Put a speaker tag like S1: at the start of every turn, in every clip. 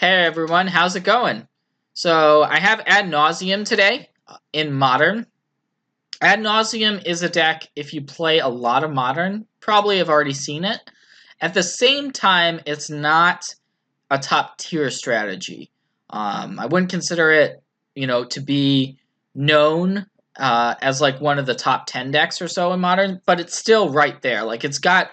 S1: Hey everyone, how's it going? So I have Ad Nauseam today in Modern. Ad Nauseam is a deck, if you play a lot of Modern, probably have already seen it. At the same time, it's not a top tier strategy. I wouldn't consider it, to be known as like one of the top 10 decks or so in Modern, but it's still right there. Like it's got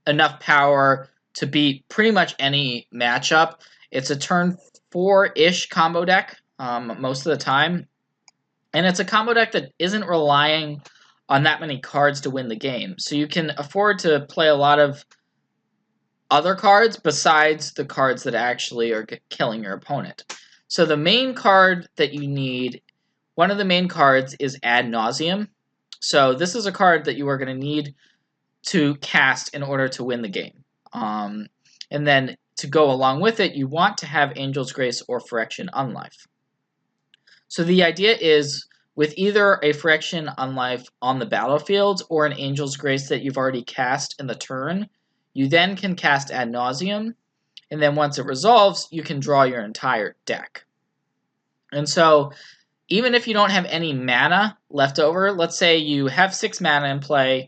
S1: enough power to beat pretty much any matchup. It's a turn 4-ish combo deck most of the time, and it's a combo deck that isn't relying on that many cards to win the game. So you can afford to play a lot of other cards besides the cards that actually are killing your opponent. So the main card that you need, one of the main cards is Ad Nauseam. So this is a card that you are going to need to cast in order to win the game. And then to go along with it, you want to have Angel's Grace or Phyrexian Unlife. So the idea is with either a Phyrexian Unlife on the battlefield or an Angel's Grace that you've already cast in the turn, you then can cast Ad Nauseam, and then once it resolves, you can draw your entire deck. And so even if you don't have any mana left over, let's say you have 6 mana in play,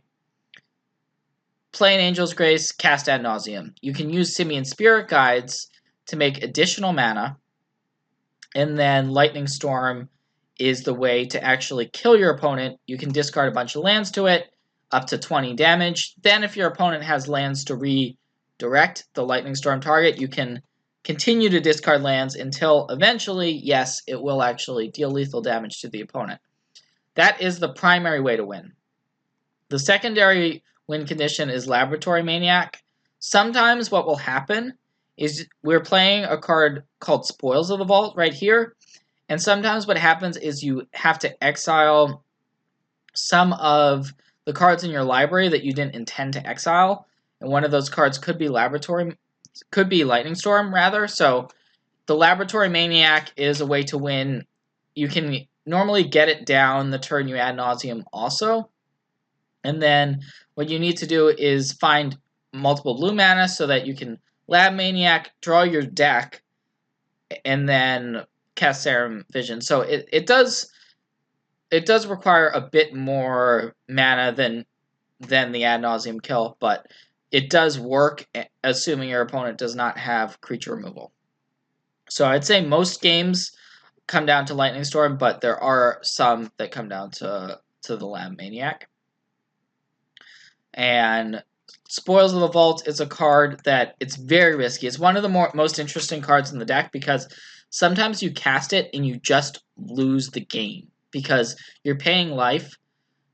S1: play an Angel's Grace, cast Ad Nauseam. You can use Simian Spirit Guides to make additional mana, and then Lightning Storm is the way to actually kill your opponent. You can discard a bunch of lands to it, up to 20 damage. Then if your opponent has lands to redirect the Lightning Storm target, you can continue to discard lands until eventually, yes, it will actually deal lethal damage to the opponent. That is the primary way to win. The secondary win condition is Laboratory Maniac. Sometimes what will happen is we're playing a card called Spoils of the Vault right here, and sometimes what happens is you have to exile some of the cards in your library that you didn't intend to exile, and one of those cards could be Lightning Storm rather. So the Laboratory Maniac is a way to win. You can normally get it down the turn you Ad Nauseam also. And then what you need to do is find multiple blue mana so that you can Lab Maniac, draw your deck, and then cast Serum Vision. So it does require a bit more mana than the Ad Nauseam kill, but it does work, assuming your opponent does not have creature removal. So I'd say most games come down to Lightning Storm, but there are some that come down to the Lab Maniac. And Spoils of the Vault is a card that it's very risky. It's one of the most interesting cards in the deck because sometimes you cast it and you just lose the game because you're paying life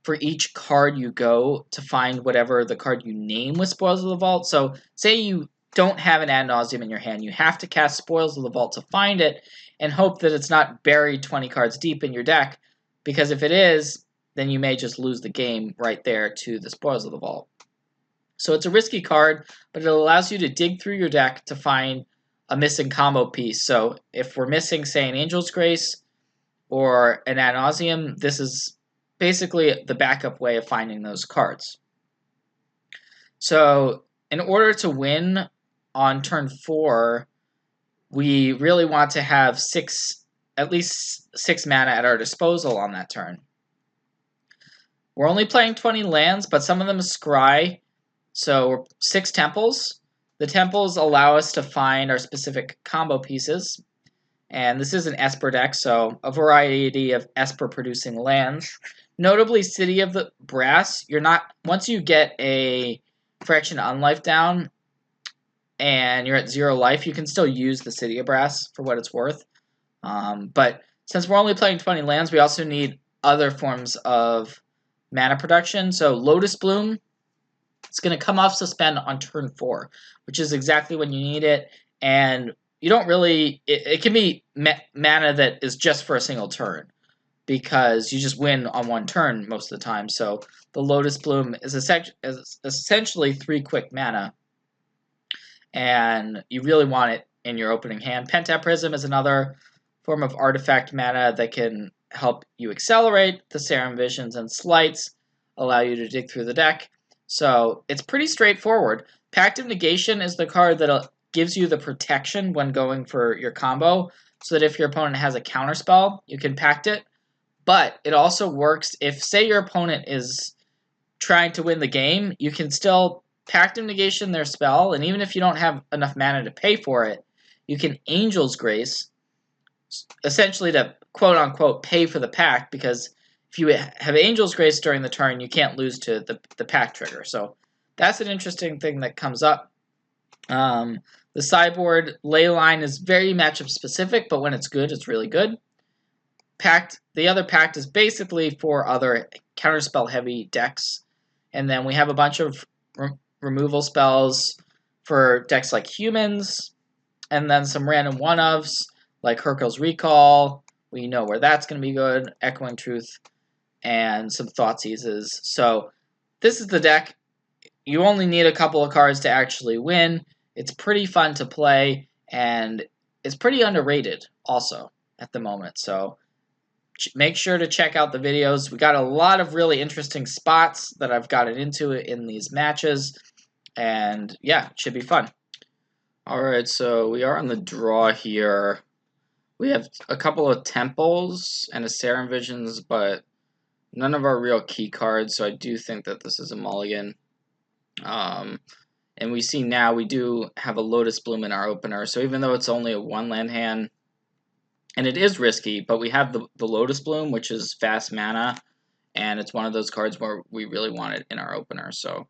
S1: for each card you go to find whatever the card you name with Spoils of the Vault. So say you don't have an Ad Nauseam in your hand, you have to cast Spoils of the Vault to find it and hope that it's not buried 20 cards deep in your deck, because if it is, then you may just lose the game right there to the Spoils of the Vault. So it's a risky card, but it allows you to dig through your deck to find a missing combo piece. So if we're missing, say, an Angel's Grace or an Ad Nauseam, this is basically the backup way of finding those cards. So in order to win on turn 4, we really want to have at least 6 mana at our disposal on that turn. We're only playing 20 lands, but some of them is scry. So 6 temples. The temples allow us to find our specific combo pieces. And this is an Esper deck, so a variety of Esper producing lands. Notably, City of the Brass, once you get a Phyrexian Unlife down and you're at 0 life, you can still use the City of Brass for what it's worth. But since we're only playing 20 lands, we also need other forms of mana production. So Lotus Bloom, it's going to come off suspend on turn 4, which is exactly when you need it. And you don't really, it can be mana that is just for a single turn, because you just win on one turn most of the time. So the Lotus Bloom is essentially 3 quick mana, and you really want it in your opening hand. Pentaprism is another form of artifact mana that can help you accelerate. The Serum Visions and Slights allow you to dig through the deck. So it's pretty straightforward. Pact of Negation is the card that gives you the protection when going for your combo, so that if your opponent has a counterspell, you can pact it. But it also works if, say, your opponent is trying to win the game, you can still pact of negation their spell, and even if you don't have enough mana to pay for it, you can Angel's Grace, essentially to quote-unquote pay for the pact, because if you have Angel's Grace during the turn, you can't lose to the pact trigger. So that's an interesting thing that comes up. The sideboard Leyline is very matchup specific, but when it's good, it's really good. Pact, the other pact is basically for other counterspell heavy decks. And then we have a bunch of removal spells for decks like humans, and then some random one-ofs like Hercule's Recall. We know where that's going to be good, Echoing Truth, and some Thoughtseizes. So this is the deck. You only need a couple of cards to actually win. It's pretty fun to play, and it's pretty underrated also at the moment. So make sure to check out the videos. We got a lot of really interesting spots that I've gotten into in these matches, and yeah, it should be fun. Alright, so we are on the draw here. We have a couple of Temples and a Serum Visions, but none of our real key cards, so I do think that this is a mulligan. And we see now we do have a Lotus Bloom in our opener, so even though it's only a 1-land hand, and it is risky, but we have the Lotus Bloom, which is fast mana, and it's one of those cards where we really want it in our opener, so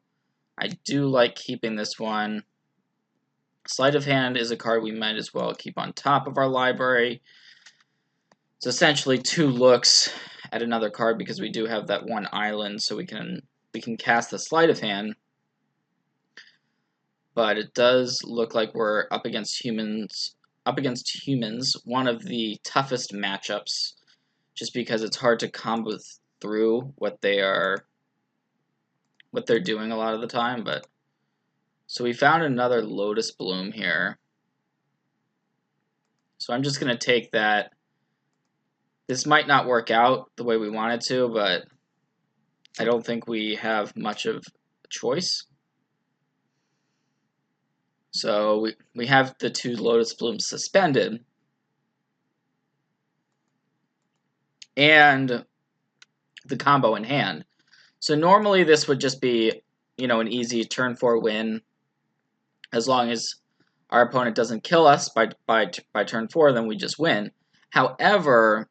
S1: I do like keeping this one. Sleight of Hand is a card we might as well keep on top of our library. It's essentially 2 looks at another card because we do have that 1 island, so we can cast the Sleight of Hand. But it does look like we're up against humans, one of the toughest matchups, just because it's hard to combo through what they're doing a lot of the time. But so we found another Lotus Bloom here. So I'm just going to take that. This might not work out the way we want it to, but I don't think we have much of a choice. So we have the 2 Lotus Blooms suspended. And the combo in hand. So normally this would just be, an easy turn 4 win. As long as our opponent doesn't kill us by turn 4, then we just win. However,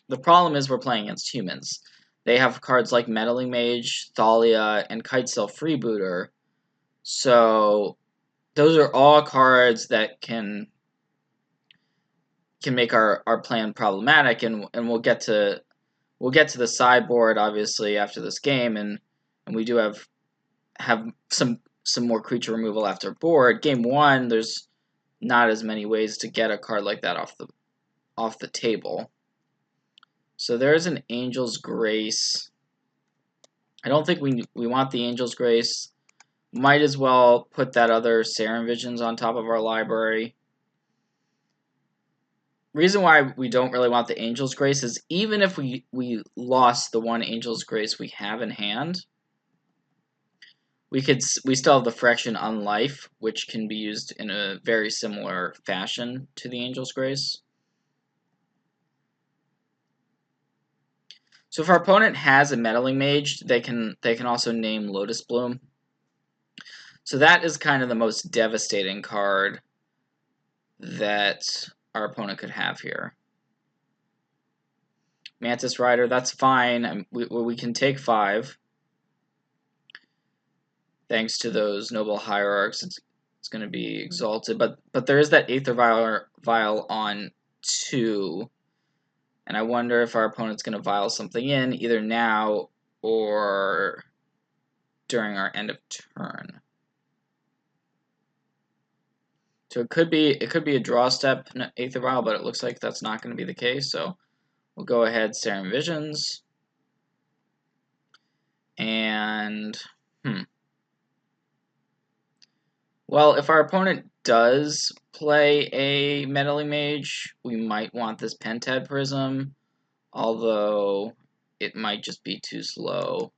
S1: the problem is we're playing against humans. They have cards like Meddling Mage, Thalia, and Kitesail Freebooter. So those are all cards that can make our plan problematic, and we'll get to the sideboard obviously after this game, and we do have some more creature removal after board. Game 1, there's not as many ways to get a card like that off the table. So there's an Angel's Grace. I don't think we want the Angel's Grace. Might as well put that other Serum Visions on top of our library. Reason why we don't really want the Angel's Grace is even if we lost the 1 Angel's Grace we have in hand, we still have the Phyrexian Unlife, which can be used in a very similar fashion to the Angel's Grace. So if our opponent has a Meddling Mage, they can also name Lotus Bloom. So that is kind of the most devastating card that our opponent could have here. Mantis Rider, that's fine. We can take 5. Thanks to those Noble Hierarchs, it's going to be exalted. But there is that Aether Vial on 2. And I wonder if our opponent's going to vial something in, either now or during our end of turn. So it could be a draw step Aether Vial, but it looks like that's not going to be the case. So we'll go ahead, Serum Visions. And well, if our opponent does play a Meddling Mage, we might want this Pentad Prism, although it might just be too slow.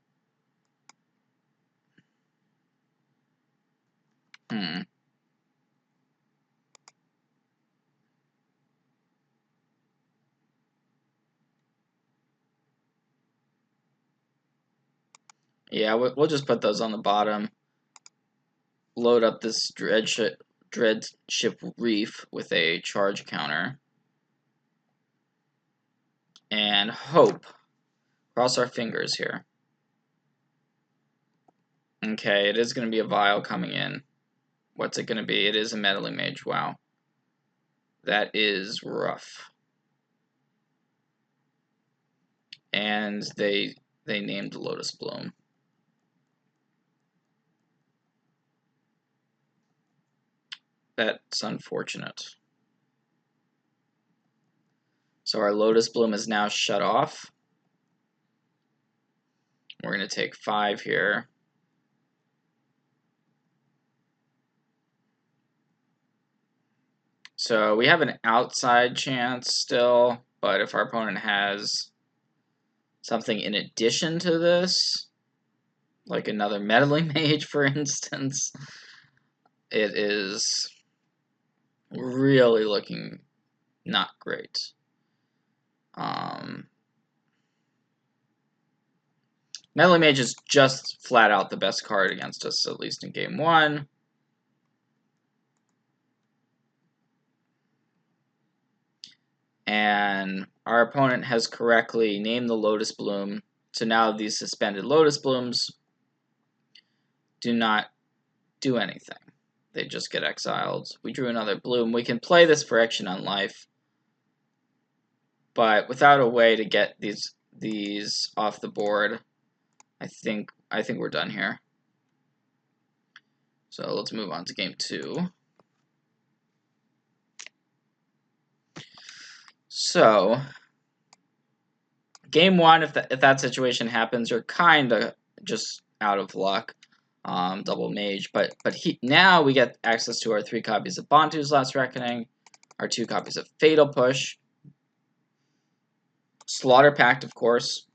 S1: Yeah, we'll just put those on the bottom. Load up this dreadship reef with a charge counter. And hope. Cross our fingers here. Okay, it is going to be a vial coming in. What's it going to be? It is a meddling mage. Wow. That is rough. And they named Lotus Bloom. That's unfortunate. So our Lotus Bloom is now shut off. We're going to take 5 here. So we have an outside chance still, but if our opponent has something in addition to this, like another meddling mage, for instance, it is really looking not great. Meddling mage is just flat out the best card against us, at least in game 1. And our opponent has correctly named the Lotus Bloom. So now these suspended Lotus Blooms do not do anything. They just get exiled. We drew another bloom. We can play this Phyrexian Unlife, but without a way to get these off the board, I think we're done here. So let's move on to game 2. So game 1, if that situation happens, you're kind of just out of luck. Double mage, but now we get access to our 3 copies of Bantu's Last Reckoning, our 2 copies of Fatal Push, Slaughter Pact, of course,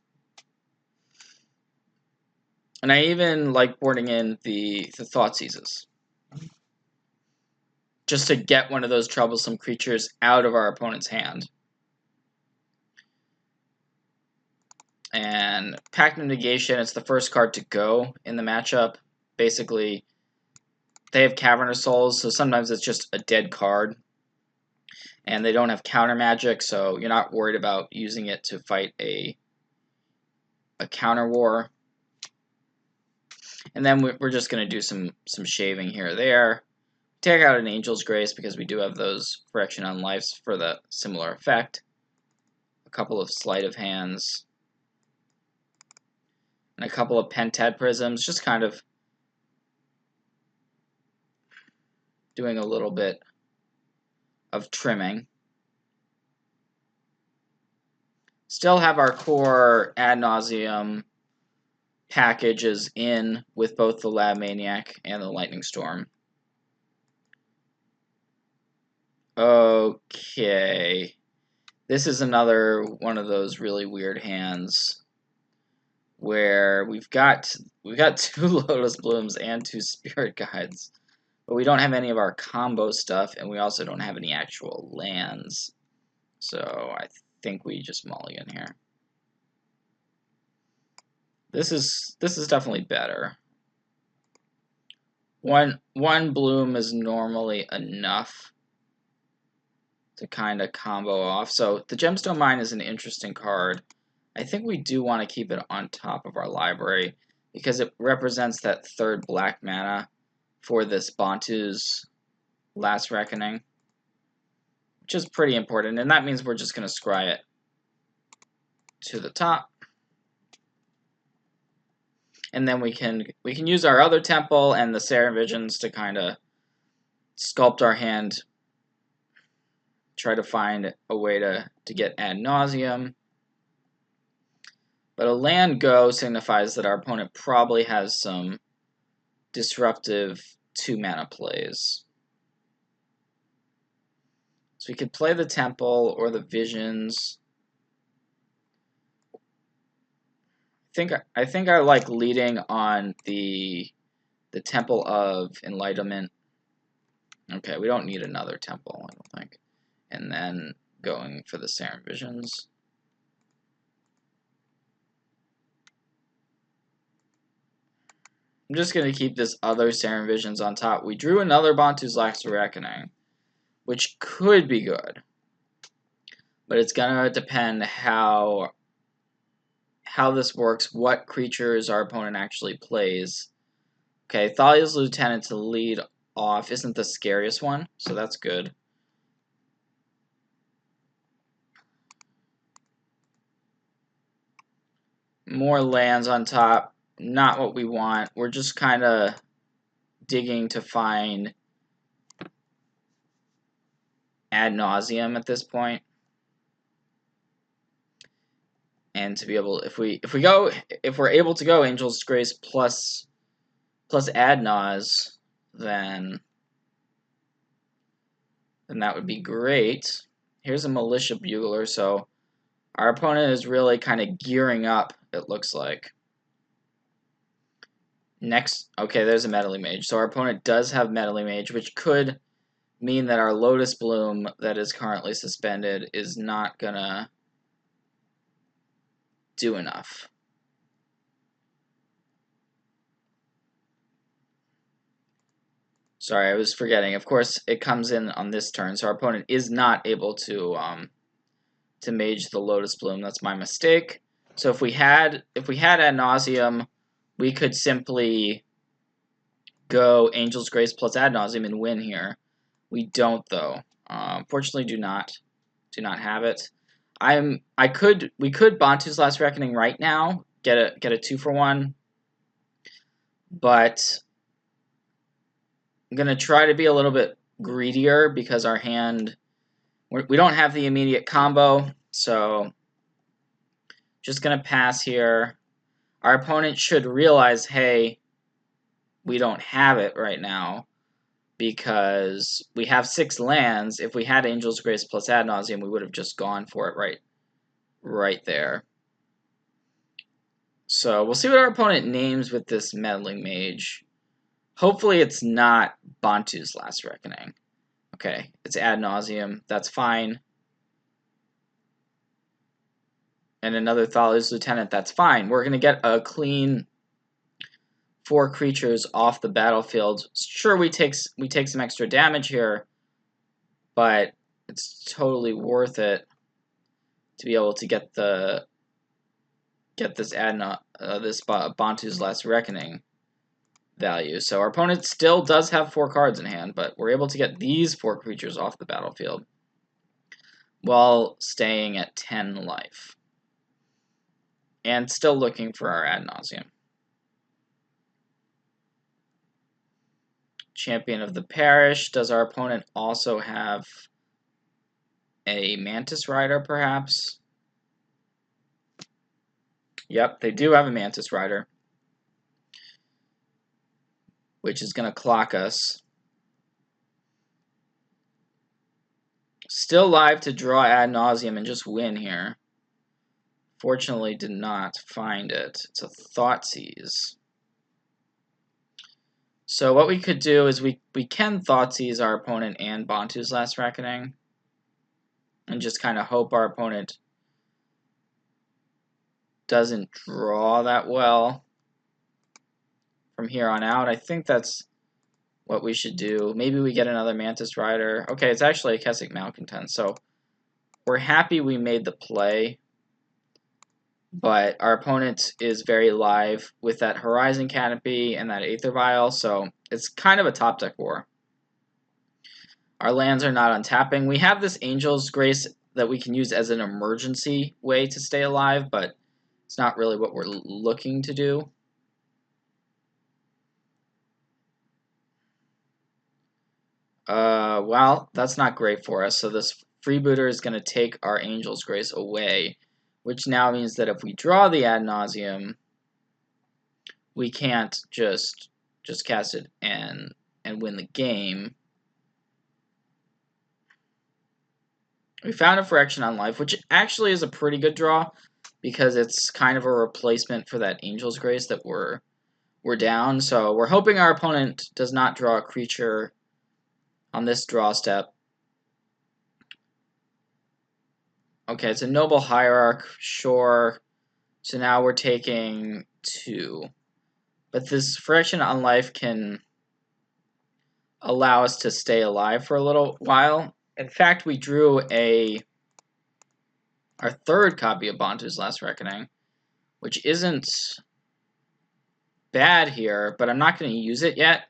S1: and I even like boarding in the Thoughtseizes, just to get one of those troublesome creatures out of our opponent's hand. And Pact of Negation, it's the first card to go in the matchup. Basically, they have Cavernous Souls, so sometimes it's just a dead card. And they don't have counter magic, so you're not worried about using it to fight a counter war. And then we're just going to do some shaving here or there. Take out an Angel's Grace because we do have those Phyrexian Unlifes for the similar effect. A couple of Sleight of Hands. And a couple of Pentad Prisms, just kind of doing a little bit of trimming. Still have our core ad nauseam packages in with both the Lab Maniac and the Lightning Storm. Okay. This is another one of those really weird hands where we've got 2 Lotus Blooms and 2 Spirit Guides, but we don't have any of our combo stuff, and we also don't have any actual lands. So I think we just mulligan here. This is definitely better. One bloom is normally enough to kind of combo off. So the Gemstone Mine is an interesting card. I think we do want to keep it on top of our library because it represents that 3rd black mana for this Bantu's Last Reckoning, which is pretty important, and that means we're just going to scry it to the top. And then we can use our other temple and the Serum Visions to kind of sculpt our hand, try to find a way to get ad nauseam. But a land go signifies that our opponent probably has some disruptive 2-mana plays. So we could play the Temple or the Visions. I think I like leading on the Temple of Enlightenment. Okay, we don't need another temple, I don't think. And then going for the Serum Visions. I'm just going to keep this other Serum Visions on top. We drew another Bantu's Last Reckoning, which could be good. But it's going to depend how this works, what creatures our opponent actually plays. Okay, Thalia's Lieutenant to lead off isn't the scariest one, so that's good. More lands on top, not what we want. We're just kind of digging to find ad nauseam at this point. And to be able, if we're able to go Angel's Grace plus ad nause, then that would be great. Here's a Militia Bugler, so our opponent is really kind of gearing up, it looks like. Next, okay, there's a Meddling Mage. So our opponent does have Meddling Mage, which could mean that our Lotus Bloom that is currently suspended is not gonna do enough. Sorry, I was forgetting. Of course, it comes in on this turn, so our opponent is not able to mage the Lotus Bloom. That's my mistake. So if we had ad nauseam, we could simply go Angel's Grace plus ad nauseam and win here. We don't though. Fortunately, do not have it. We could Bantu's Last Reckoning right now, get a 2-for-1, but I'm gonna try to be a little bit greedier because our hand, we don't have the immediate combo, so just gonna pass here. Our opponent should realize, hey, we don't have it right now because we have 6 lands. If we had Angel's Grace plus ad nauseam, we would have just gone for it right there. So we'll see what our opponent names with this Meddling Mage. Hopefully it's not Bantu's Last Reckoning. Okay, it's ad nauseam. That's fine. And another Thalia's Lieutenant. That's fine. We're going to get a clean 4 creatures off the battlefield. Sure, we take some extra damage here, but it's totally worth it to be able to get this Bantu's Last Reckoning value. So our opponent still does have 4 cards in hand, but we're able to get these 4 creatures off the battlefield while staying at 10 life. And still looking for our ad nauseam. Champion of the Parish. Does our opponent also have a Mantis Rider, perhaps? Yep, they do have a Mantis Rider, which is going to clock us. Still live to draw ad nauseam and just win here. Fortunately, did not find it. It's a Thoughtseize. So what we could do is we can Thoughtseize our opponent and Bantu's Last Reckoning, and just kind of hope our opponent doesn't draw that well from here on out. I think that's what we should do. Maybe we get another Mantis Rider. Okay, it's actually a Keswick Malcontent, so we're happy we made the play, but our opponent is very live with that Horizon Canopy and that Aether Vial, so it's kind of a top deck war. Our lands are not untapping. We have this Angel's Grace that we can use as an emergency way to stay alive, but it's not really what we're looking to do. Well, that's not great for us. So this Freebooter is going to take our Angel's Grace away, which now means that if we draw the ad nauseam, we can't just cast it and win the game. We found a Phyrexian Unlife, which actually is a pretty good draw because it's kind of a replacement for that Angel's Grace that we're down. So we're hoping our opponent does not draw a creature on this draw step. Okay, it's a Noble Hierarch, sure. So now we're taking 2. But this Phyrexian Unlife can allow us to stay alive for a little while. In fact, we drew our third copy of Bantu's Last Reckoning, which isn't bad here, but I'm not going to use it yet.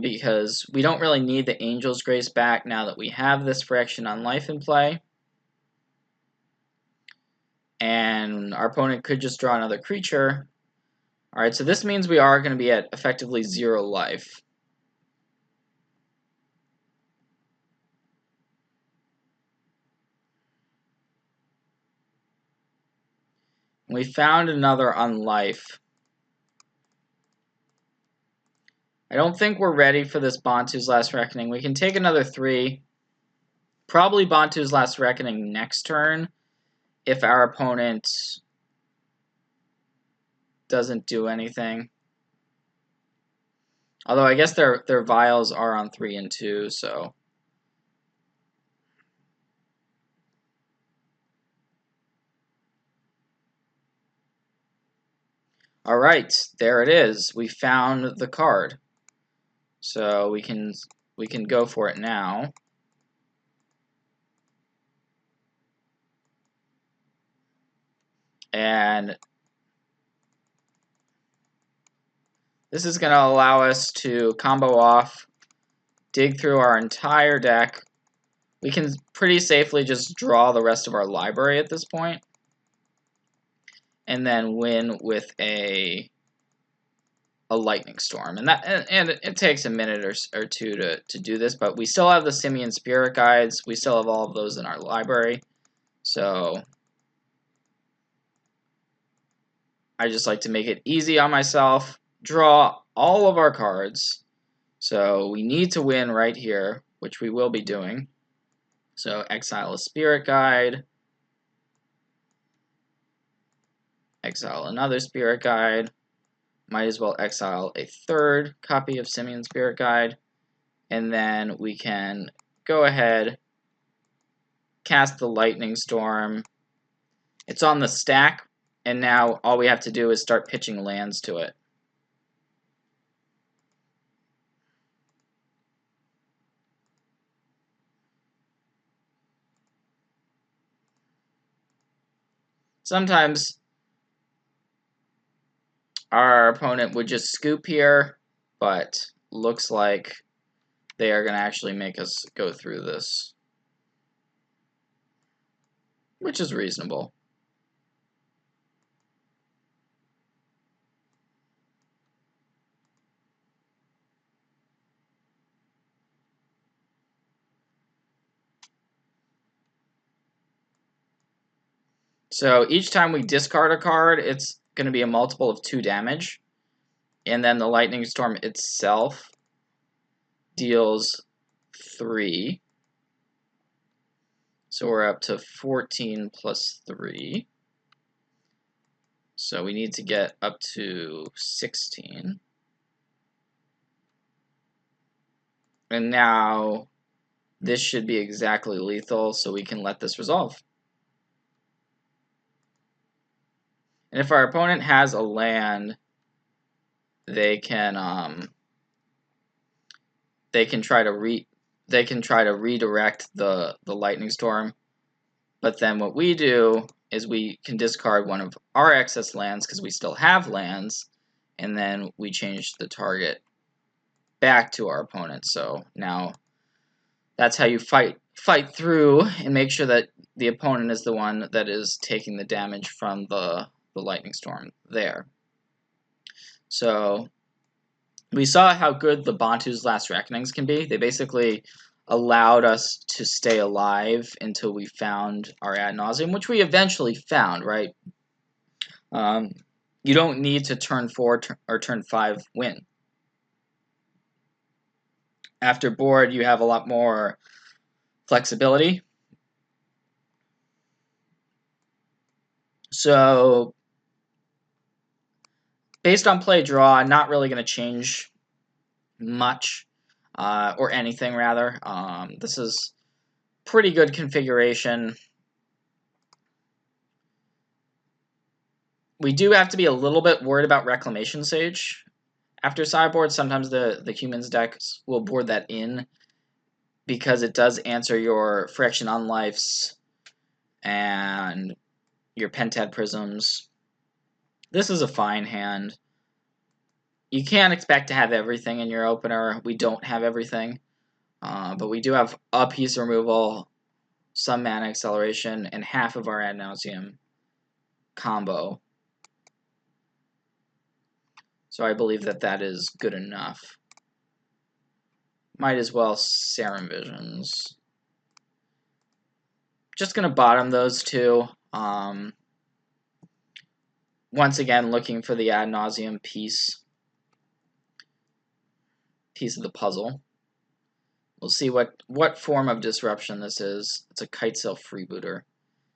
S1: Because we don't really need the Angel's Grace back now that we have this Phyrexian Unlife in play. And our opponent could just draw another creature. Alright, so this means we are going to be at effectively 0 life. We found another Unlife. I don't think we're ready for this Bantu's Last Reckoning. We can take another 3. Probably Bantu's Last Reckoning next turn if our opponent doesn't do anything. Although I guess their vials are on 3 and 2, so. Alright, there it is. We found the card. So we can go for it now. And this is going to allow us to combo off, dig through our entire deck. We can pretty safely just draw the rest of our library at this point. And then win with a lightning storm. And it takes a minute or two to do this, but we still have the Simian Spirit Guides. We still have all of those in our library. So I just like to make it easy on myself. Draw all of our cards. So we need to win right here, which we will be doing. So exile a Spirit Guide. Exile another Spirit Guide. Might as well exile a third copy of Simian Spirit Guide. And then we can go ahead, cast the Lightning Storm. It's on the stack, and now all we have to do is start pitching lands to it. Sometimes our opponent would just scoop here, but looks like they are going to actually make us go through this, which is reasonable. So each time we discard a card, it's going to be a multiple of 2 damage. And then the Lightning Storm itself deals 3. So we're up to 14 plus 3. So we need to get up to 16. And now this should be exactly lethal, so we can let this resolve. And if our opponent has a land, they can try to redirect the Lightning Storm. But then what we do is we can discard one of our excess lands because we still have lands, and then we change the target back to our opponent. So now that's how you fight through and make sure that the opponent is the one that is taking the damage from the Lightning Storm there. So we saw how good the Bantu's Last Reckonings can be. They basically allowed us to stay alive until we found our Ad Nauseam, which we eventually found, right? You don't need to turn 4 or turn 5 win. After board, you have a lot more flexibility. So based on play draw, I'm not really going to change much, or anything rather. This is pretty good configuration. We do have to be a little bit worried about Reclamation Sage. After sideboard, sometimes the humans decks will board that in because it does answer your Phyrexian Unlifes and your Pentad Prisms. This is a fine hand. You can't expect to have everything in your opener. We don't have everything. But we do have a piece removal, some mana acceleration, and half of our ad nauseam combo. So I believe that that is good enough. Might as well Serum Visions. Just going to bottom those two. Once again, looking for the ad nauseam piece of the puzzle. We'll see what form of disruption this is. It's a Kitesail freebooter.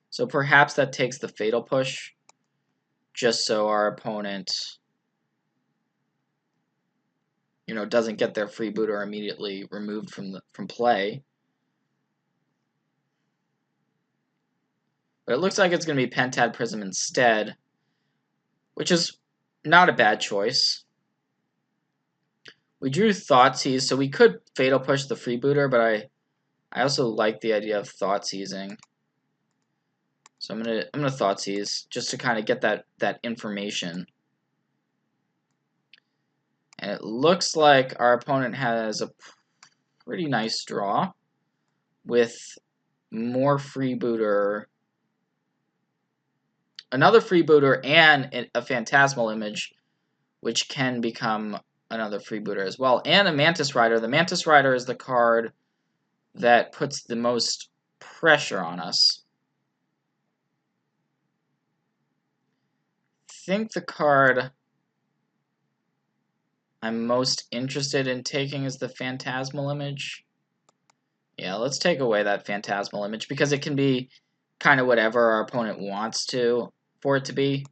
S1: So perhaps that takes the Fatal Push, just so our opponent, doesn't get their freebooter immediately removed from play. But it looks like it's going to be Pentad Prism instead, which is not a bad choice. We drew Thoughtseize, so we could Fatal Push the freebooter, but I also like the idea of Thoughtseizing. So I'm gonna Thoughtseize just to kind of get that information. And it looks like our opponent has a pretty nice draw with more freebooter, another freebooter, and a Phantasmal Image, which can become another freebooter as well, and a Mantis Rider. The Mantis Rider is the card that puts the most pressure on us. I think the card I'm most interested in taking is the Phantasmal Image. Yeah, let's take away that Phantasmal Image because it can be kind of whatever our opponent wants for it to be.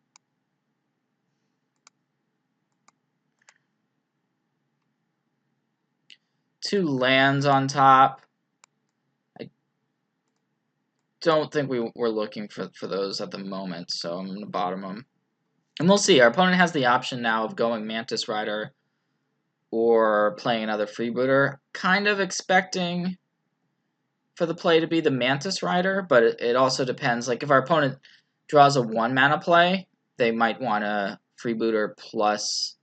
S1: Two lands on top. I don't think we're looking for those at the moment, so I'm going to bottom them. And we'll see. Our opponent has the option now of going Mantis Rider or playing another freebooter. Kind of expecting for the play to be the Mantis Rider, but it also depends. Like if our opponent draws a 1-mana play, they might want a freebooter plus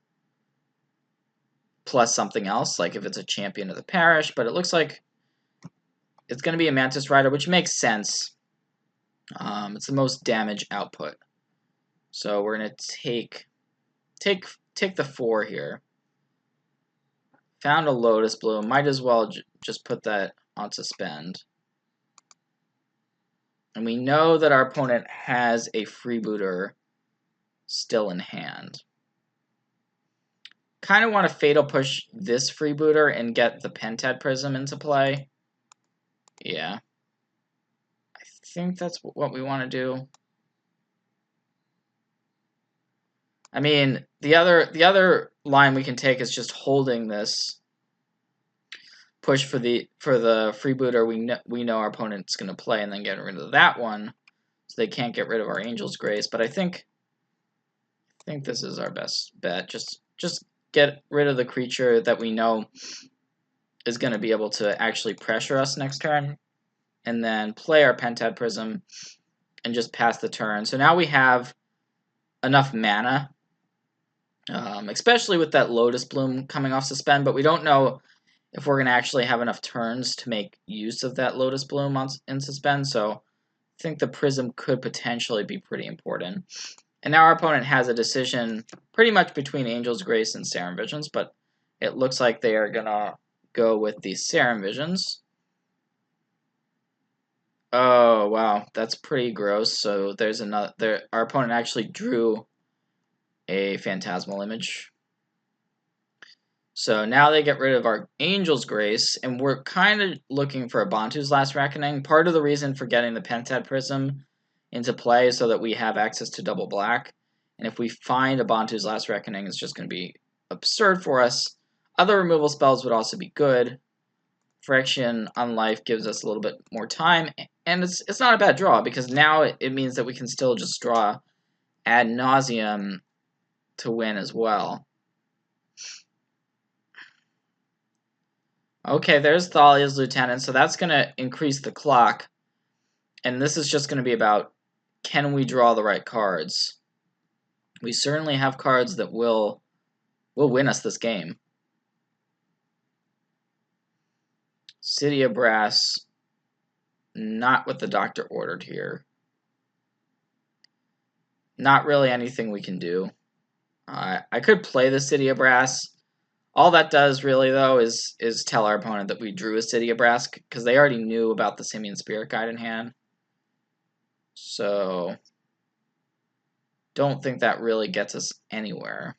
S1: something else, like if it's a Champion of the Parish, but it looks like it's going to be a Mantis Rider, which makes sense. It's the most damage output. So we're going to take the 4 here. Found a Lotus Bloom. Might as well just put that on suspend. And we know that our opponent has a freebooter still in hand. Kind of want to Fatal Push this freebooter and get the Pentad Prism into play. Yeah. I think that's what we want to do. I mean, the other line we can take is just holding this push for the freebooter we know our opponent's going to play, and then getting rid of that one so they can't get rid of our Angel's Grace. But I think this is our best bet. Just get rid of the creature that we know is going to be able to actually pressure us next turn, and then play our Pentad Prism and just pass the turn. So now we have enough mana, especially with that Lotus Bloom coming off suspend, but we don't know if we're going to actually have enough turns to make use of that Lotus Bloom in suspend, so I think the Prism could potentially be pretty important. And now our opponent has a decision pretty much between Angel's Grace and Serum Visions, but it looks like they are going to go with the Serum Visions. Oh, wow, that's pretty gross. So there's another. Our opponent actually drew a Phantasmal Image. So now they get rid of our Angel's Grace, and we're kind of looking for a Bantu's Last Reckoning. Part of the reason for getting the Pentad Prism into play is so that we have access to double black. And if we find a Bantu's Last Reckoning, it's just going to be absurd for us. Other removal spells would also be good. Phyrexian Unlife gives us a little bit more time, and it's not a bad draw, because now it means that we can still just draw ad nauseam to win as well. Okay, there's Thalia's lieutenant, so that's going to increase the clock. And this is just going to be about, can we draw the right cards? We certainly have cards that will win us this game. City of Brass, not what the doctor ordered here. Not really anything we can do. I could play the City of Brass. All that does really, though, is tell our opponent that we drew a City of Brass, because they already knew about the Simian Spirit Guide in hand. So, don't think that really gets us anywhere.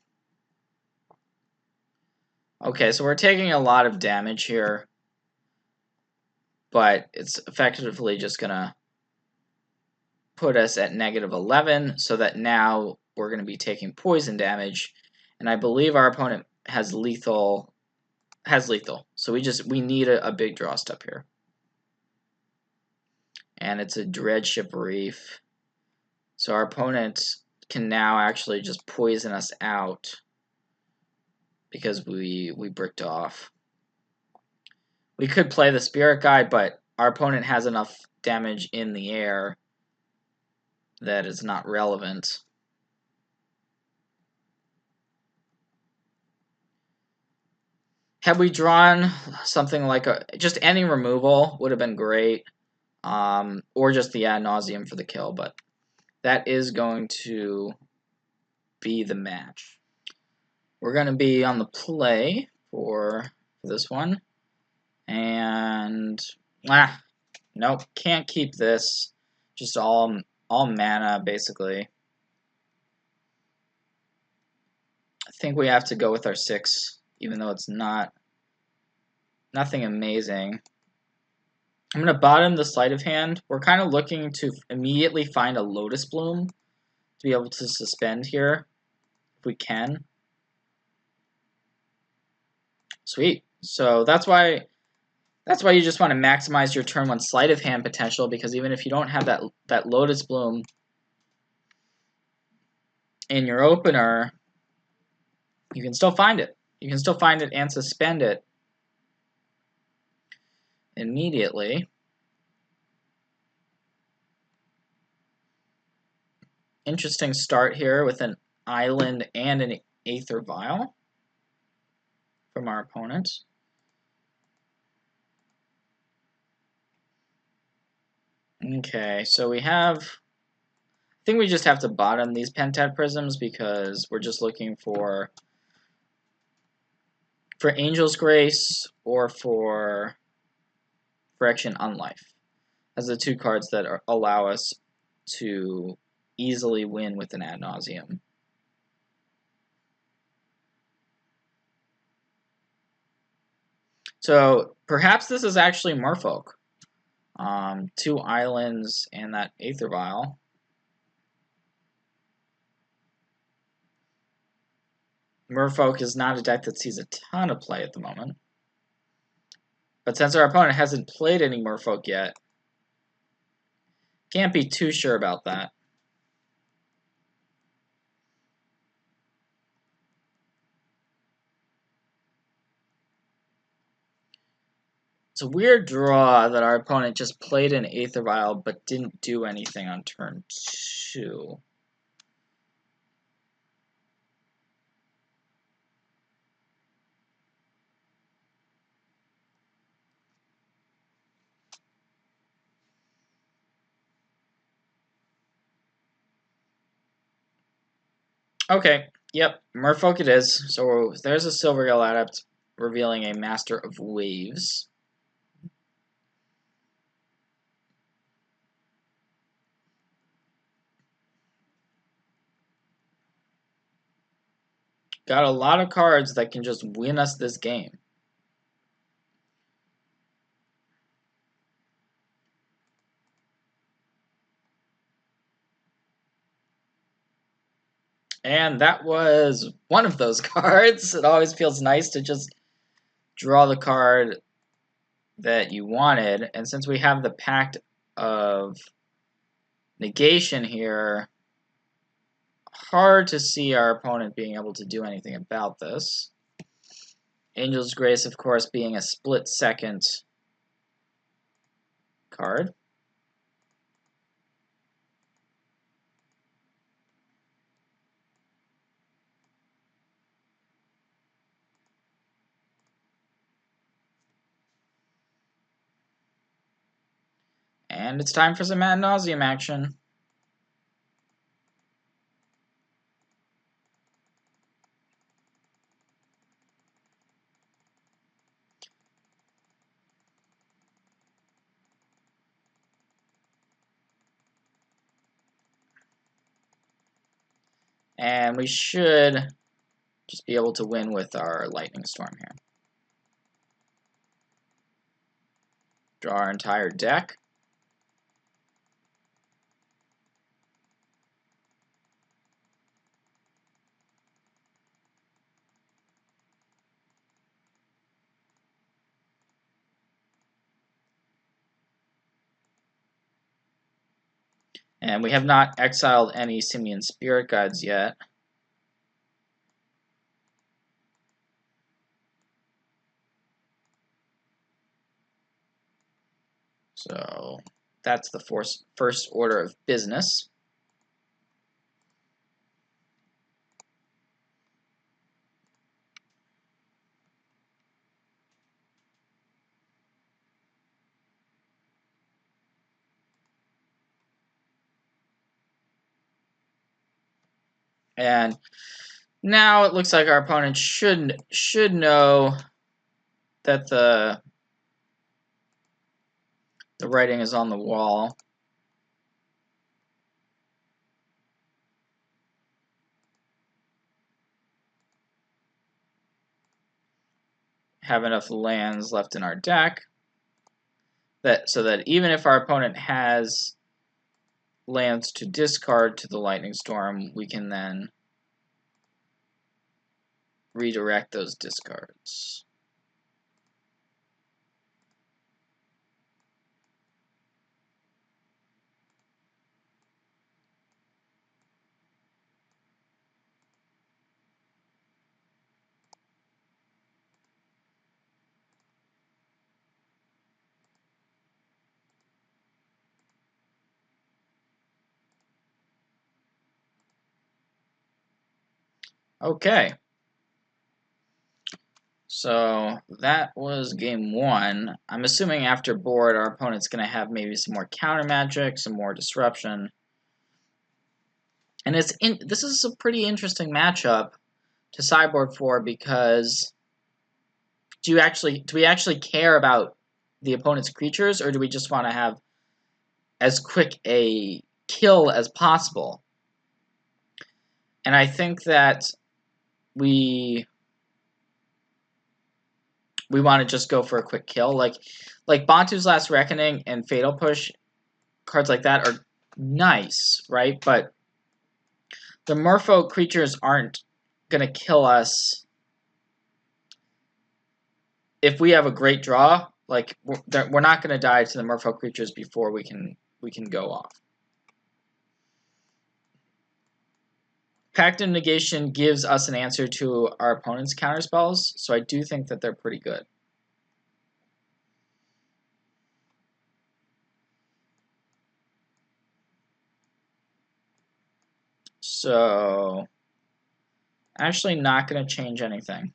S1: Okay, so we're taking a lot of damage here, but it's effectively just going to put us at -11, so that now we're going to be taking poison damage, and I believe our opponent has lethal. So we need a big draw step here. And it's a Dreadship Reef. So our opponent can now actually just poison us out because we bricked off. We could play the Spirit Guide, but our opponent has enough damage in the air that is not relevant. Had we drawn something like just any removal would have been great, or just the ad nauseam for the kill, but that is going to be the match. We're going to be on the play for this one, and nope, can't keep this. Just all mana basically. I think we have to go with our 6, even though it's nothing amazing. I'm going to bottom the sleight of hand. We're kind of looking to immediately find a Lotus Bloom to be able to suspend here, if we can. Sweet. So that's why you just want to maximize your turn 1 sleight of hand potential, because even if you don't have that Lotus Bloom in your opener, you can still find it. You can still find it and suspend it immediately. Interesting start here with an island and an Aether Vial from our opponent. Okay, so we have, I think we just have to bottom these Pentat Prisms because we're just looking for Angel's Grace or for Phyrexian Unlife as the 2 cards that allow us to easily win with an ad nauseam. So perhaps this is actually Merfolk. 2 islands and that Aether Vial. Merfolk is not a deck that sees a ton of play at the moment. But since our opponent hasn't played any Merfolk yet, can't be too sure about that. It's a weird draw that our opponent just played an Aether Vial but didn't do anything on turn 2. Okay, yep, Merfolk it is. So there's a Silvergill Adept revealing a Master of Waves. Got a lot of cards that can just win us this game. And that was one of those cards. It always feels nice to just draw the card that you wanted. And since we have the Pact of Negation here, hard to see our opponent being able to do anything about this. Angel's Grace, of course, being a split-second card. And it's time for some ad nauseam action. And we should just be able to win with our Lightning Storm here. Draw our entire deck. And we have not exiled any Simian Spirit Guides yet. So that's the first order of business. And now it looks like our opponent should know that the writing is on the wall. Have enough lands left in our deck so that even if our opponent has lands to discard to the Lightning Storm, we can then redirect those discards. Okay. So that was game one. I'm assuming after board our opponent's going to have maybe some more counter magic, some more disruption. And this is a pretty interesting matchup to sideboard for, because do we actually care about the opponent's creatures, or do we just want to have as quick a kill as possible? And I think that we want to just go for a quick kill, like Bantu's Last Reckoning and Fatal Push. Cards like that are nice, right? But the Merfolk creatures aren't gonna kill us if we have a great draw. Like, we're not gonna die to the Merfolk creatures before we can go off. Pact of Negation gives us an answer to our opponent's counterspells, so I do think that they're pretty good. So, actually not going to change anything.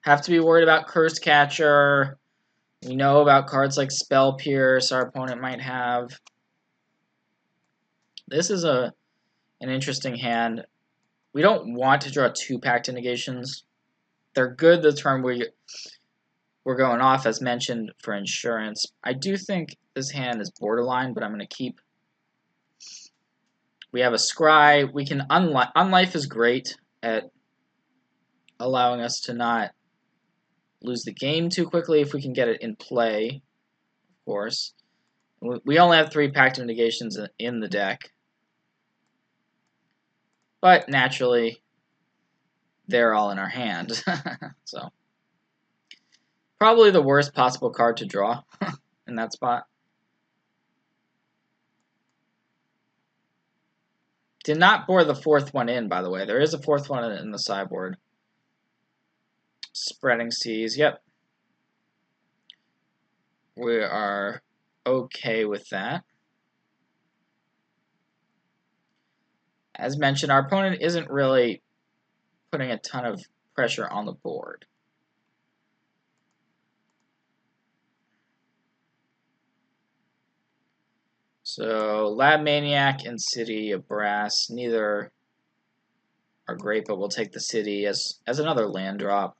S1: Have to be worried about Curse Catcher. We know about cards like Spell Pierce our opponent might have. This is an interesting hand. We don't want to draw two Pact of Negations. They're good the turn we're going off, as mentioned, for insurance. I do think this hand is borderline, but I'm going to keep. We have a Scry. We can Unlife is great at allowing us to not lose the game too quickly if we can get it in play, of course. We only have 3 Pact of Negations in the deck. But naturally, they're all in our hand. So, probably the worst possible card to draw. in that spot. Did not bore the fourth one in, by the way. There is a fourth one in the sideboard. Spreading Seas, yep. We are okay with that. As mentioned, our opponent isn't really putting a ton of pressure on the board. So, Lab Maniac and City of Brass, neither are great, but we'll take the City as another land drop.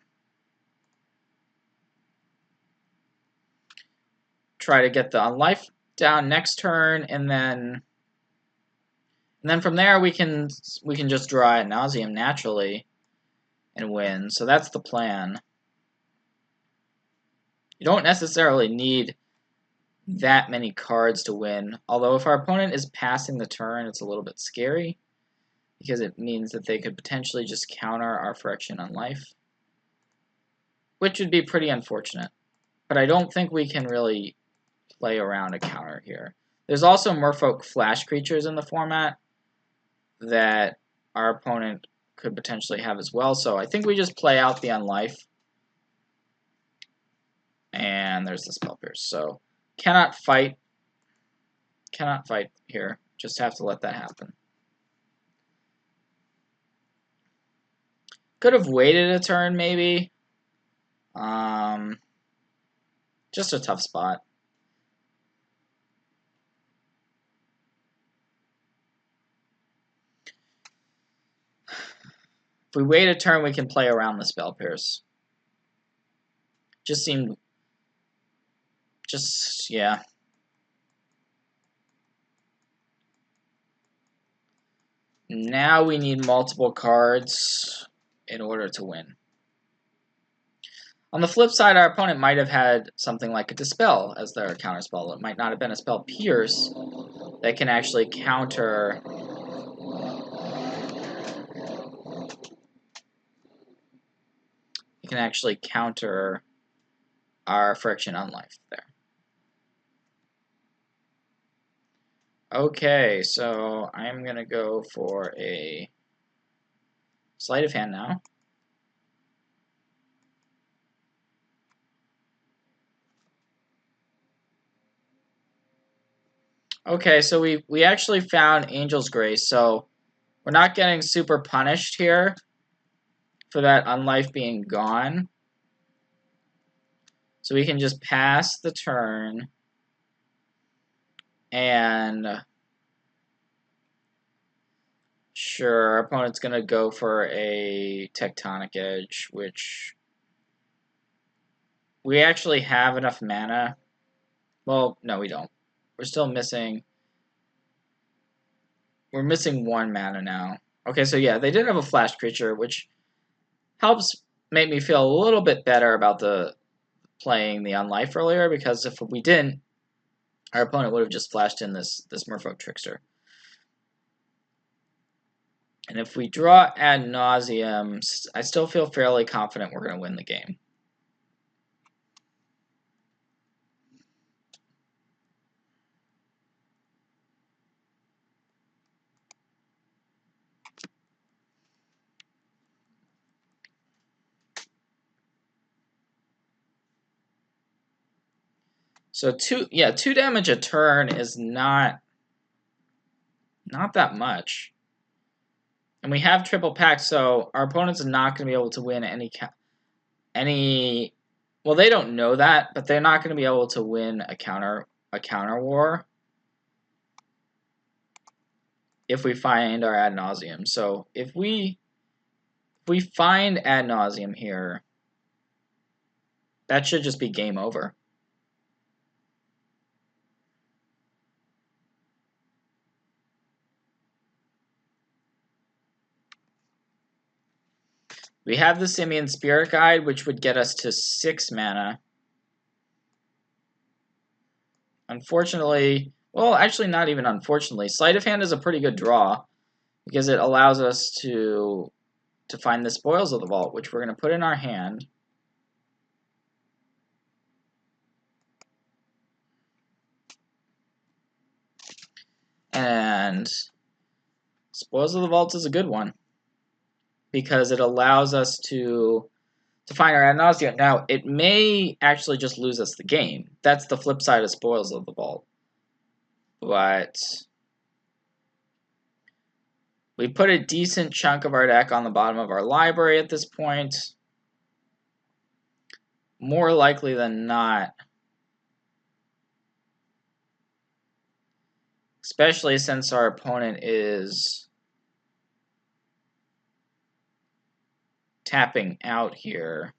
S1: Try to get the Unlife down next turn, and then from there we can just draw Ad Nauseam naturally and win. So that's the plan. You don't necessarily need that many cards to win, although if our opponent is passing the turn, it's a little bit scary because it means that they could potentially just counter our Phyrexian Unlife, which would be pretty unfortunate. But I don't think we can really play around a counter here. There's also Merfolk flash creatures in the format that our opponent could potentially have as well, so I think we just play out the Unlife. And there's the Spell Pierce, so cannot fight here. Just have to let that happen. Could have waited a turn, maybe. Just a tough spot. If we wait a turn, we can play around the Spell Pierce. Yeah. Now we need multiple cards in order to win. On the flip side, our opponent might have had something like a Dispel as their counterspell. It might not have been a Spell Pierce that can actually counter our Phyrexian Unlife there. Okay, so I'm going to go for a Sleight of Hand now. Okay, so we actually found Angel's Grace, so we're not getting super punished here for that Unlife being gone. So we can just pass the turn and sure, our opponent's going to go for a Tectonic Edge, which we actually have enough mana. Well, no, we don't. We're still missing. We're missing 1 mana now. Okay, so yeah, they did have a flash creature, which helps make me feel a little bit better about playing the Unlife earlier, because if we didn't, our opponent would have just flashed in this Merfolk Trickster. And if we draw Ad Nauseam, I still feel fairly confident we're going to win the game. So 2 damage a turn is not that much. And we have triple pack, so our opponents are not going to be able to win any. Well, they don't know that, but they're not going to be able to win a counter war if we find our Ad Nauseam. So if we find Ad Nauseam here, that should just be game over. We have the Simian Spirit Guide, which would get us to 6 mana. Unfortunately, well, actually not even unfortunately, Sleight of Hand is a pretty good draw because it allows us to find the Spoils of the Vault, which we're going to put in our hand. And Spoils of the Vault is a good one because it allows us to find our ad nauseam. Now, it may actually just lose us the game. That's the flip side of Spoils of the Vault. But we put a decent chunk of our deck on the bottom of our library at this point. More likely than not, especially since our opponent is tapping out here.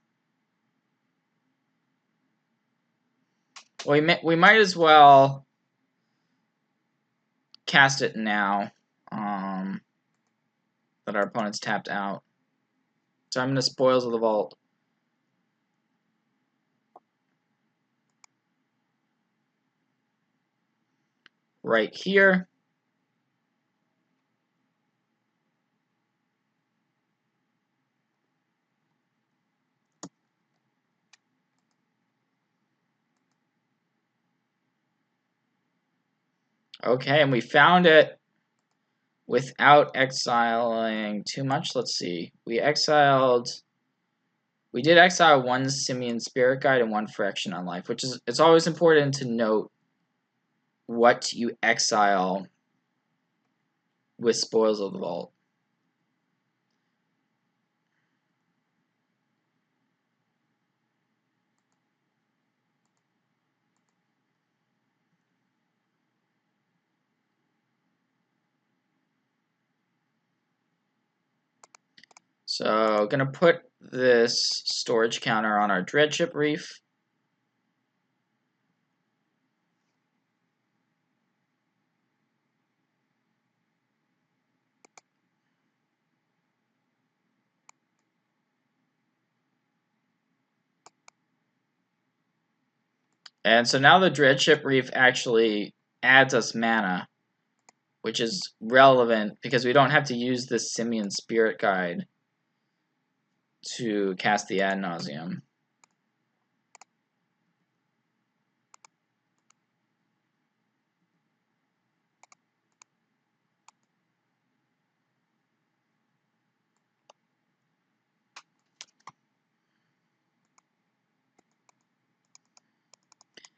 S1: We might as well cast it now that our opponent's tapped out. So I'm going to Spoils of the Vault. Right here. Okay, and we found it without exiling too much. Let's see. We did exile one Simian Spirit Guide and one Phyrexian Unlife, which is, it's always important to note what you exile with Spoils of the Vault. So, gonna put this storage counter on our Dreadship Reef. And so now the Dreadship Reef actually adds us mana, which is relevant because we don't have to use this Simian Spirit Guide to cast the ad nauseam.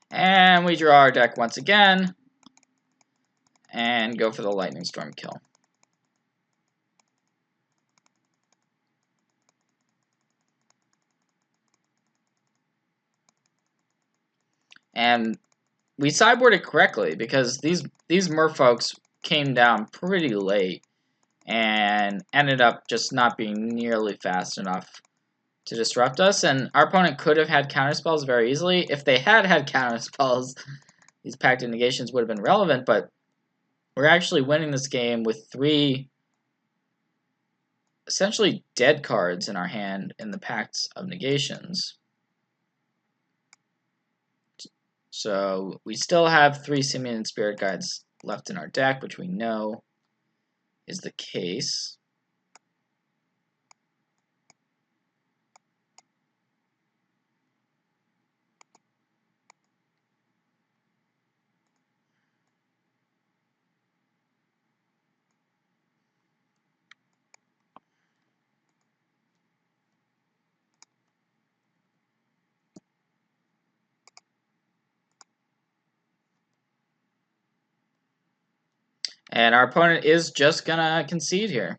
S1: And we draw our deck once again and go for the Lightning Storm kill. And we sideboarded correctly because these Merfolks came down pretty late and ended up just not being nearly fast enough to disrupt us. And our opponent could have had counterspells very easily. If they had counterspells, these Pacted Negations would have been relevant, but we're actually winning this game with 3 essentially dead cards in our hand in the Pacts of Negations. So we still have 3 Simian Spirit Guides left in our deck, which we know is the case. And our opponent is just gonna concede here.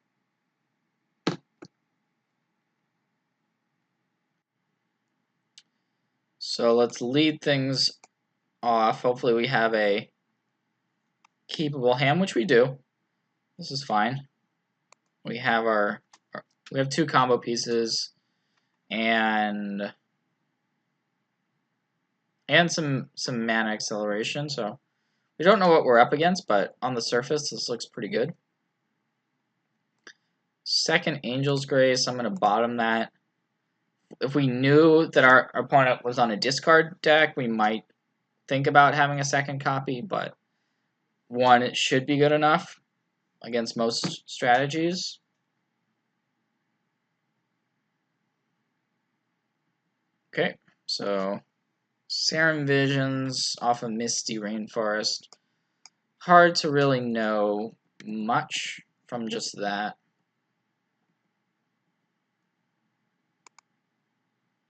S1: So let's lead things off. Hopefully we have a keepable hand, which we do. This is fine. We have we have 2 combo pieces and some mana acceleration, so we don't know what we're up against, but on the surface this looks pretty good. Second Angel's Grace, I'm going to bottom that. If we knew that our opponent was on a discard deck, we might think about having a second copy, but 1, it should be good enough against most strategies. Okay, so Serum Visions off of Misty Rainforest. hard to really know much from just that.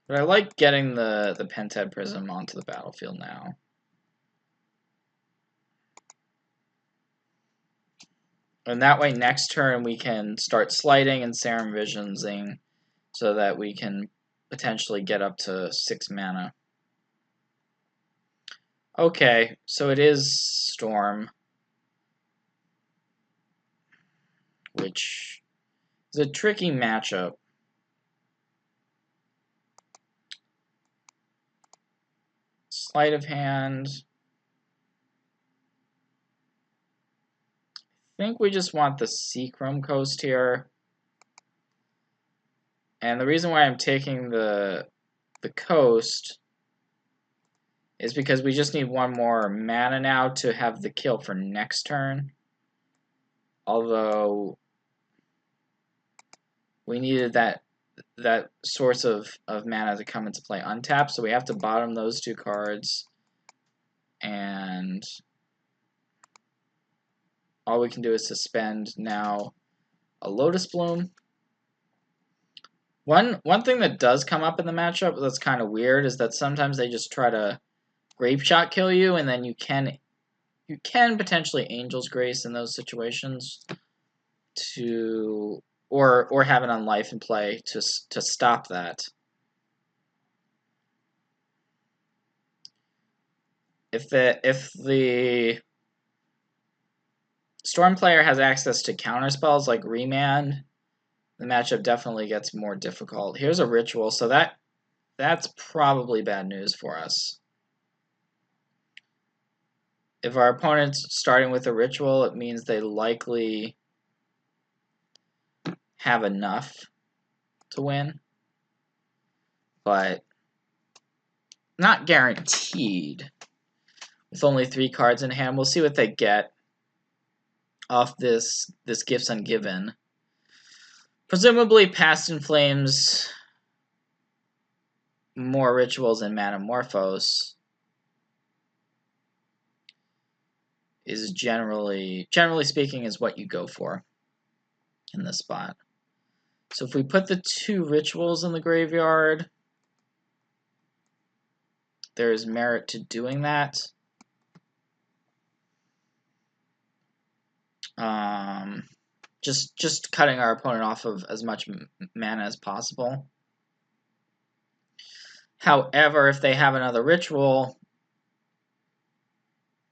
S1: But I like getting the Pentad Prism onto the battlefield now. And that way next turn we can start slighting and Serum Visionsing so that we can potentially get up to 6 mana. Okay, so it is Storm, which is a tricky matchup. Sleight of hand. I think we just want the Seachrome Coast here. And the reason why I'm taking the coast is because we just need one more mana now to have the kill for next turn. Although we needed that source of mana to come into play untapped, so we have to bottom those two cards, and all we can do is suspend now a Lotus Bloom. One thing that does come up in the matchup that's kind of weird is that sometimes they just try to Grape Shot kill you, and then you can potentially Angel's Grace in those situations to or have an Unlife in play to stop that. If the Storm player has access to counter spells like Remand, the matchup definitely gets more difficult. Here's a Ritual, so that's probably bad news for us. If our opponent's starting with a Ritual, it means they likely have enough to win, but not guaranteed. With only 3 cards in hand, we'll see what they get off this Gifts Ungiven. Presumably Past in Flames, more Rituals, and Manamorphose is generally speaking is what you go for in this spot. So if we put the 2 Rituals in the graveyard, there is merit to doing that. Just cutting our opponent off of as much mana as possible. However, if they have another Ritual,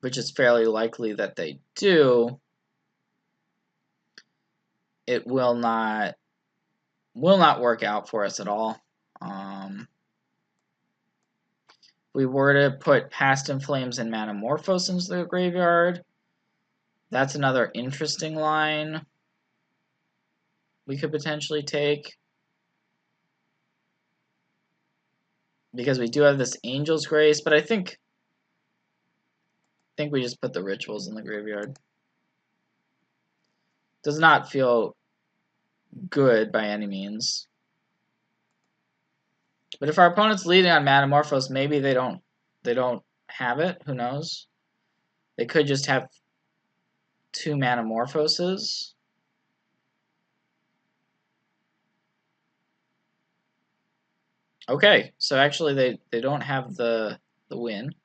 S1: which is fairly likely that they do, it will not work out for us at all. If we were to put Past in Flames and Manamorphose into the graveyard, that's another interesting line we could potentially take. Because we do have this Angel's Grace, but I think we just put the Rituals in the graveyard. Does not feel good by any means. But if our opponent's leading on Manamorphose, maybe they don't have it. Who knows? They could just have 2 Manamorphoses. Okay, so actually they don't have the win.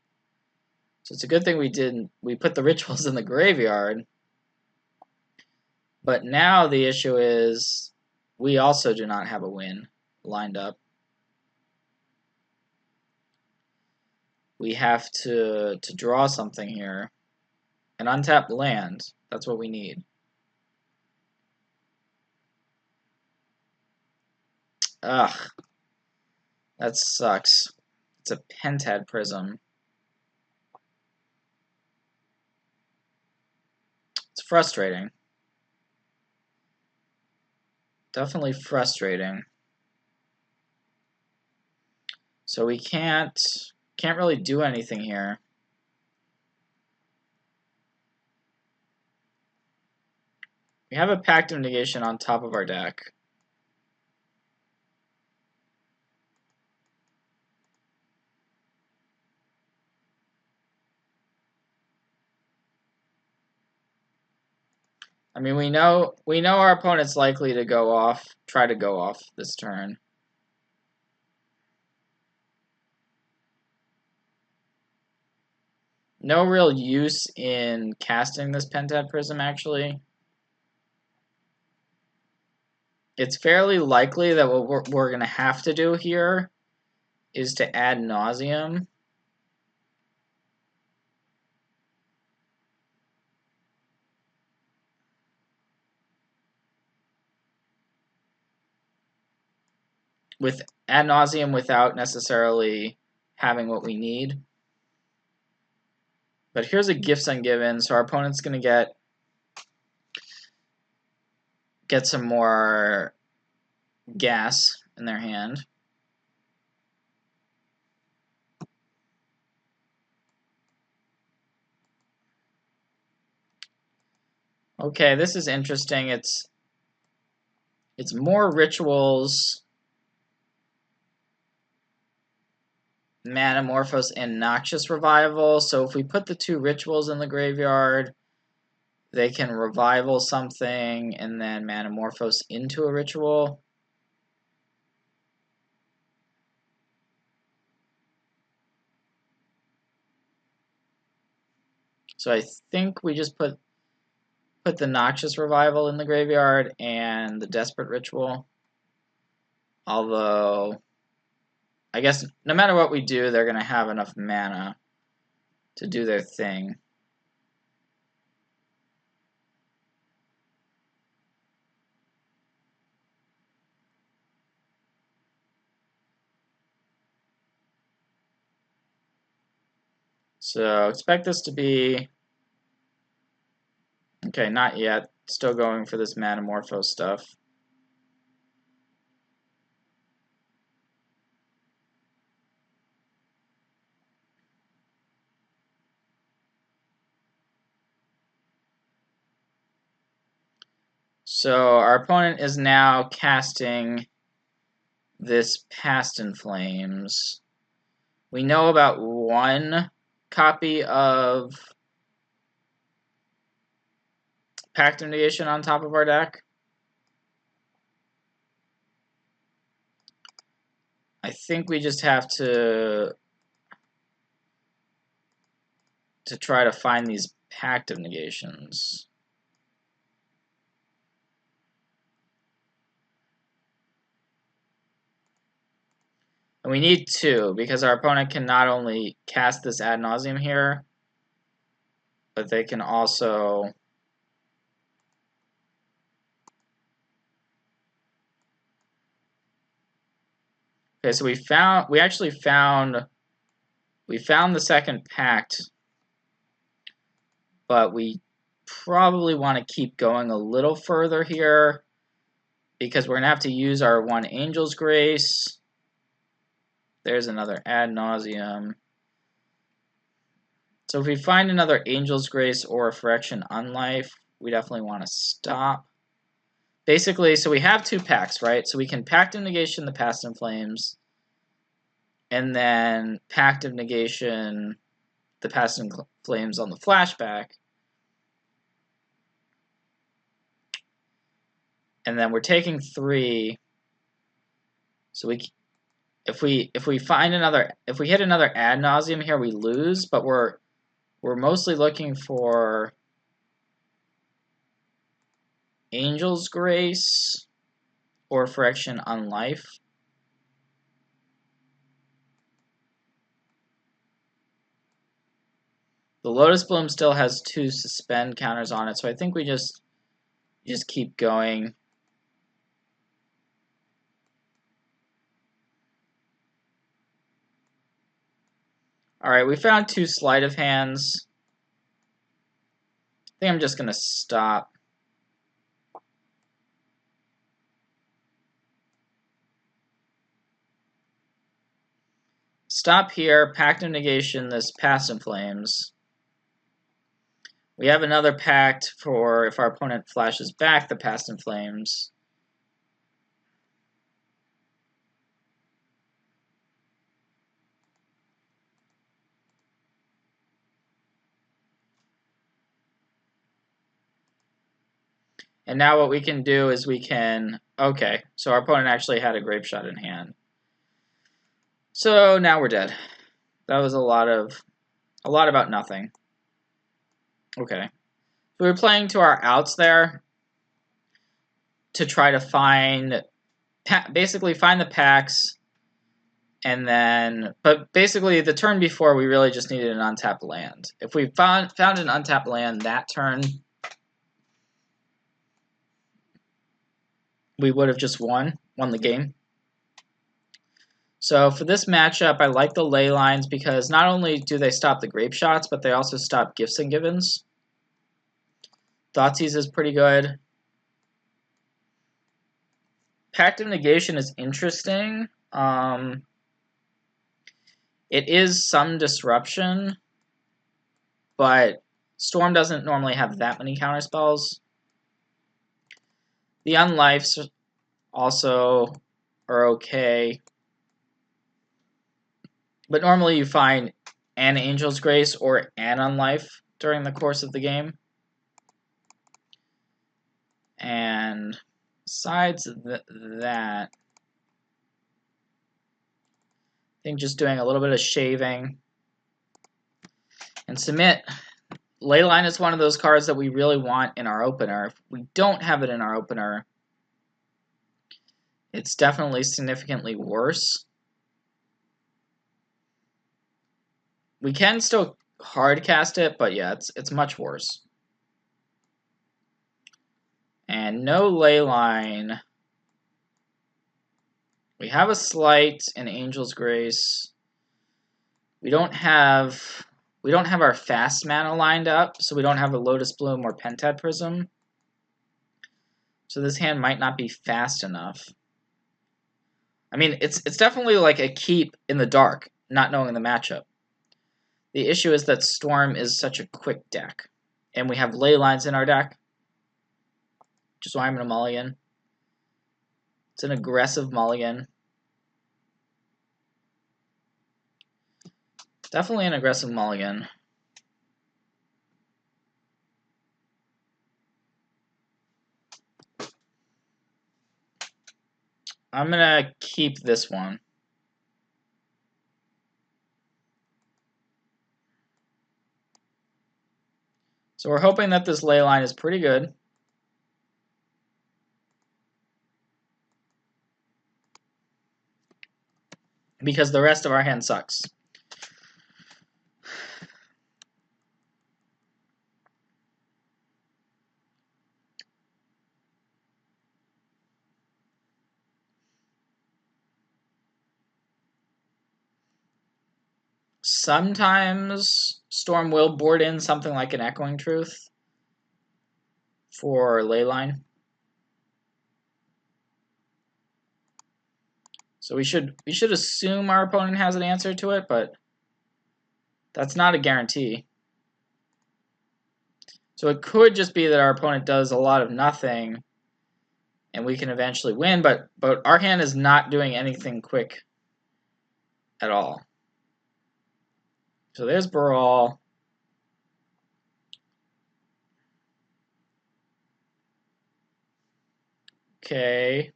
S1: So it's a good thing we put the Rituals in the graveyard. But now the issue is we also do not have a win lined up. We have to draw something here. An untapped land. That's what we need. Ugh. That sucks. It's a Pentad Prism. It's frustrating. Definitely frustrating. So we can't really do anything here. We have a Pact of Negation on top of our deck. I mean, we know our opponent's likely to try to go off this turn. No real use in casting this Pentad Prism, actually. It's fairly likely that what we're going to have to do here is to add Nauseam. With ad nauseam without necessarily having what we need. But here's a Gifts Ungiven, so our opponent's going to get some more gas in their hand. Okay, this is interesting. It's more rituals, Manamorphose, and Noxious Revival. So if we put the 2 rituals in the graveyard, they can revival something and then Manamorphose into a ritual. So I think we just put the Noxious Revival in the graveyard and the Desperate Ritual. Although, I guess no matter what we do, they're going to have enough mana to do their thing. So expect this to be... Okay, not yet. Still going for this Manamorphose stuff. So our opponent is now casting this Past in Flames. We know about 1 copy of Pact of Negation on top of our deck. I think we just have to try to find these Pact of Negations. And we need 2, because our opponent can not only cast this ad nauseam here, but they can also... Okay, so we actually found the second pact, but we probably want to keep going a little further here, because we're going to have to use our 1 Angel's Grace. There's another ad nauseam. So if we find another Angel's Grace or a Phyrexian Unlife, we definitely want to stop. Basically, so we have 2 packs, right? So we can Pact of Negation the Past in Flames, and then Pact of Negation the Past in Flames on the flashback. And then we're taking 3. So if we hit another ad nauseam here, we lose, but we're mostly looking for Angel's Grace or Phyrexian Unlife. The Lotus Bloom still has 2 suspend counters on it, so I think we just keep going. Alright, we found 2 sleight of hands. I think I'm just going to stop. Stop here, Pact of Negation, this Past in Flames. We have another pact for if our opponent flashes back the Past in Flames. And now what we can do is we can... Okay, so our opponent actually had a grape shot in hand. So now we're dead. That was a lot about nothing. Okay. So we're playing to our outs there to try to find... basically find the packs, and then... But basically, the turn before, we really just needed an untapped land. If we found an untapped land that turn, we would have just won the game. So for this matchup, I like the ley lines because not only do they stop the grape shots, but they also stop gifts and givens. Thoughtseize is pretty good. Pact of Negation is interesting. It is some disruption, but Storm doesn't normally have that many counterspells. The Unlifes also are okay. But normally you find an Angel's Grace or an Unlife during the course of the game. And besides that, I think just doing a little bit of shaving and submit. Leyline is one of those cards that we really want in our opener. If we don't have it in our opener, it's definitely significantly worse. We can still hard cast it, but yeah, it's much worse. And no Leyline. We have a Slight and Angel's Grace. We don't have our fast mana lined up, so we don't have a Lotus Bloom or Pentad Prism. So this hand might not be fast enough. I mean, it's definitely like a keep in the dark, not knowing the matchup. The issue is that Storm is such a quick deck. And we have ley lines in our deck. Which is why I'm going to mulligan. It's an aggressive mulligan. Definitely an aggressive mulligan. I'm going to keep this one. So we're hoping that this ley line is pretty good. Because the rest of our hand sucks. Sometimes Storm will board in something like an Echoing Truth for Leyline. So we should assume our opponent has an answer to it, but that's not a guarantee. So it could just be that our opponent does a lot of nothing and we can eventually win, but our hand is not doing anything quick at all. So there's Baral. Okay.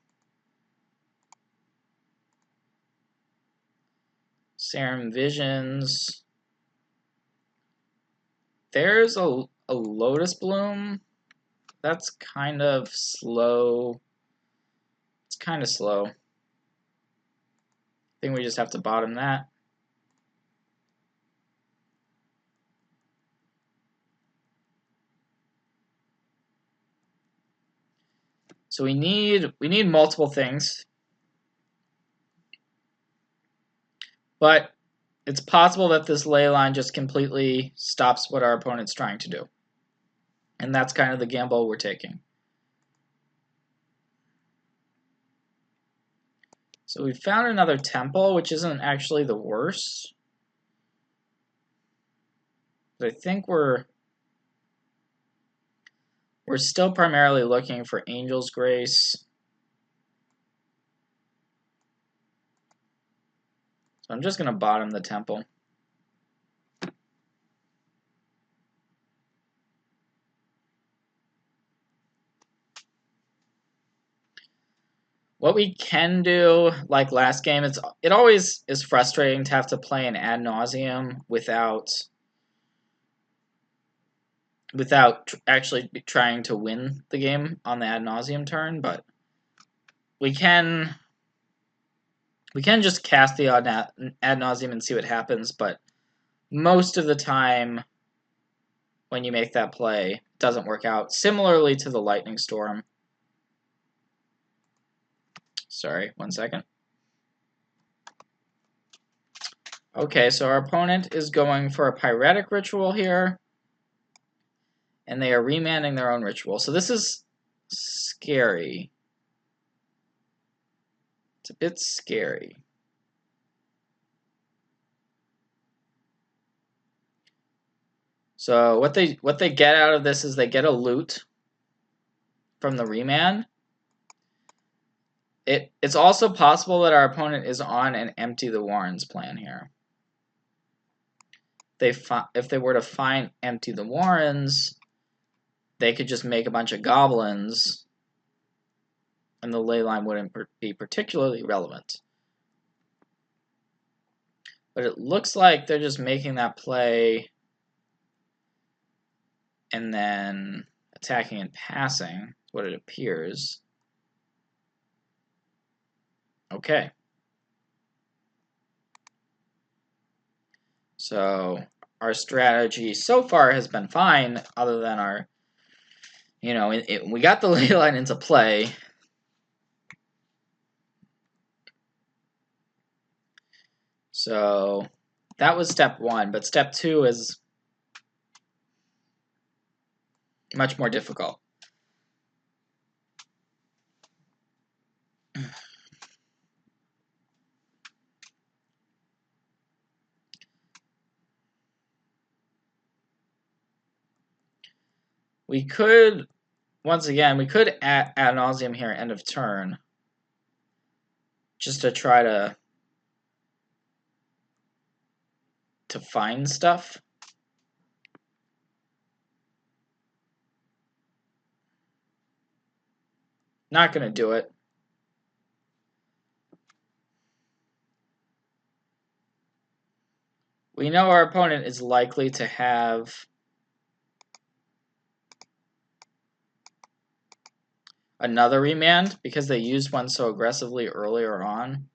S1: Serum Visions. There's a Lotus Bloom. That's kind of slow. It's kind of slow. I think we just have to bottom that. So we need multiple things. But it's possible that this ley line just completely stops what our opponent's trying to do. And that's kind of the gamble we're taking. So we found another temple, which isn't actually the worst. But I think we're still primarily looking for Angel's Grace. So I'm just going to bottom the temple. What we can do, like last game, it always is frustrating to have to play an ad nauseam without actually trying to win the game on the ad nauseam turn, but we can just cast the ad nauseam and see what happens, but most of the time when you make that play, it doesn't work out. Similarly to the lightning storm. Sorry, 1 second. Okay, so our opponent is going for a pyretic ritual here, and they are remanding their own ritual. So this is scary. It's a bit scary. So what they get out of this is they get a loot from the remand. It's also possible that our opponent is on an empty the warrens plan here. If they were to find empty the warrens, they could just make a bunch of goblins, and the ley line wouldn't be particularly relevant. But it looks like they're just making that play and then attacking and passing, is what it appears. Okay. So our strategy so far has been fine, other than our, we got the ley line into play. So that was step 1, but step 2 is much more difficult. We could, once again, add ad nauseam here end of turn, just to try to find stuff. Not going to do it. We know our opponent is likely to have another remand because they used one so aggressively earlier on.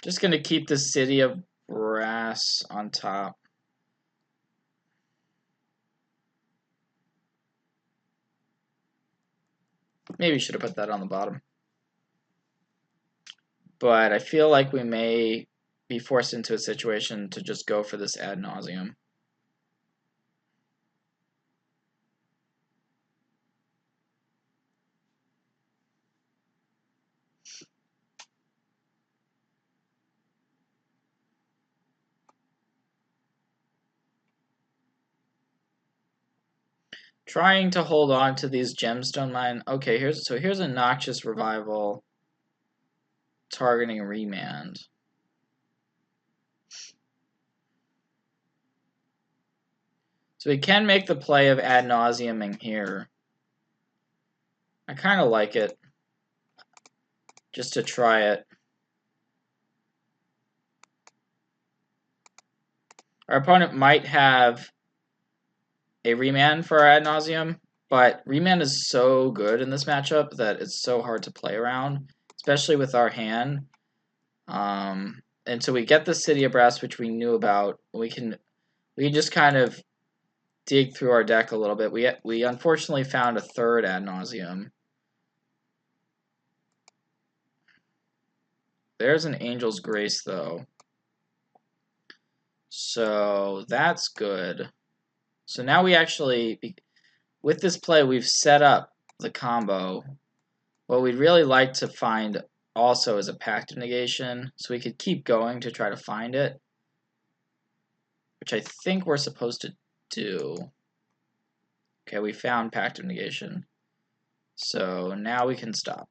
S1: Just going to keep the City of Brass on top. Maybe should have put that on the bottom. But I feel like we may be forced into a situation to just go for this ad nauseam. Trying to hold on to these gemstone mine. Okay, here's a Noxious Revival targeting remand. So we can make the play of ad nauseaming here. I kind of like it, just to try it. Our opponent might have a remand for our ad nauseam, but remand is so good in this matchup that it's so hard to play around, especially with our hand. And so we get the City of Brass, which we knew about. We can just kind of dig through our deck a little bit. We unfortunately found a third ad nauseam. There's an Angel's Grace, though. So that's good. So now we actually, with this play, we've set up the combo. What we'd really like to find also is a Pact of Negation, so we could keep going to try to find it, which I think we're supposed to do. Okay, we found Pact of Negation. So now we can stop.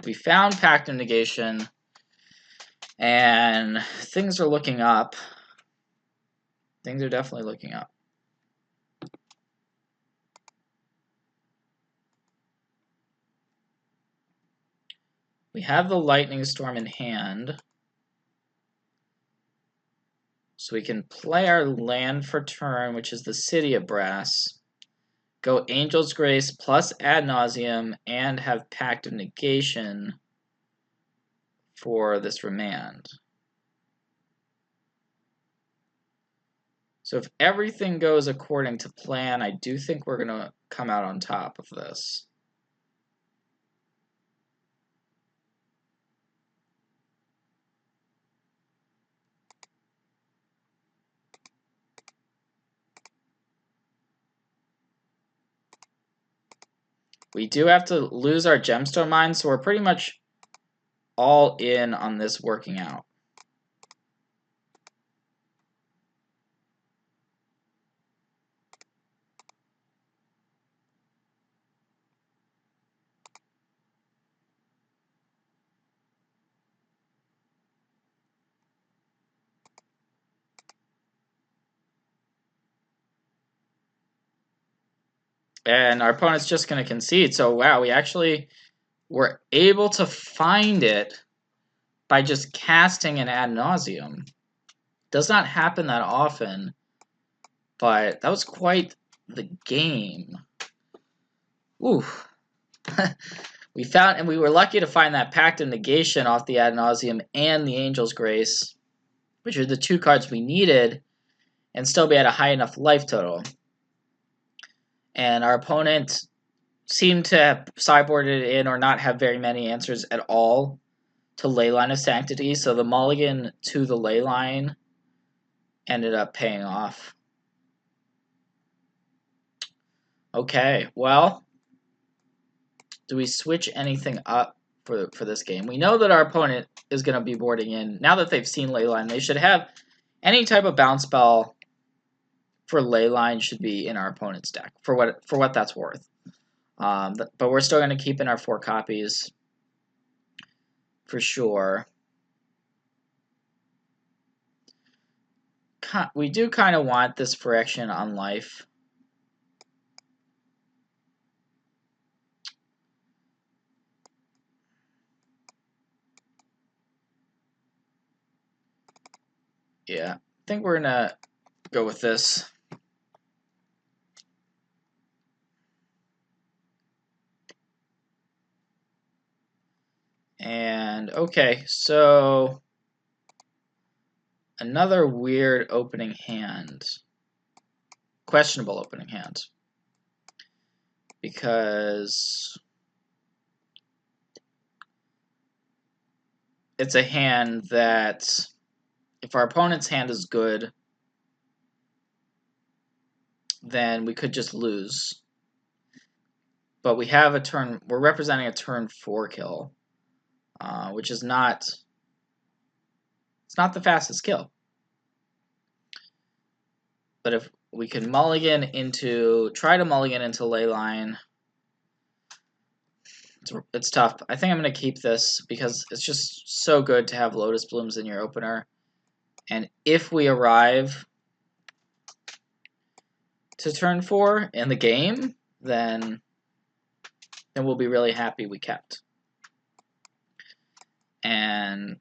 S1: We found Pact of Negation, And things are looking up. Things are definitely looking up. We have the Lightning Storm in hand. So we can play our land for turn, which is the City of Brass. Go Angel's Grace plus Ad Nauseam and have Pact of Negation for this remand. So if everything goes according to plan, I do think we're going to come out on top of this. We do have to lose our gemstone mine, so we're pretty much all in on this working out. And our opponent's just going to concede. So, wow, we actually were able to find it by just casting an Ad Nauseam. Does not happen that often, but that was quite the game. Ooh. We found, and we were lucky to find that Pact of Negation off the Ad Nauseam and the Angel's Grace, which are the two cards we needed, and still be at a high enough life total. And our opponent seemed to have sideboarded in or not have very many answers at all to Leyline of Sanctity, so the mulligan to the Leyline ended up paying off. Okay, well, do we switch anything up for this game? We know that our opponent is going to be boarding in. Now that they've seen Leyline, they should have any type of bounce spell for Leyline should be in our opponent's deck, for what that's worth. But we're still going to keep in our 4 copies for sure. We do kind of want this Phyrexian Unlife. Yeah, I think we're going to go with this. And, okay, so another weird opening hand. Questionable opening hand. Because it's a hand that, if our opponent's hand is good, then we could just lose. But we have a turn, we're representing a turn 4 kill, which is not, it's not the fastest kill. But if we can mulligan into, try to mulligan into Leyline, it's tough. I think I'm going to keep this because it's just so good to have Lotus Blooms in your opener. And if we arrive to turn 4 in the game, then we'll be really happy we kept. And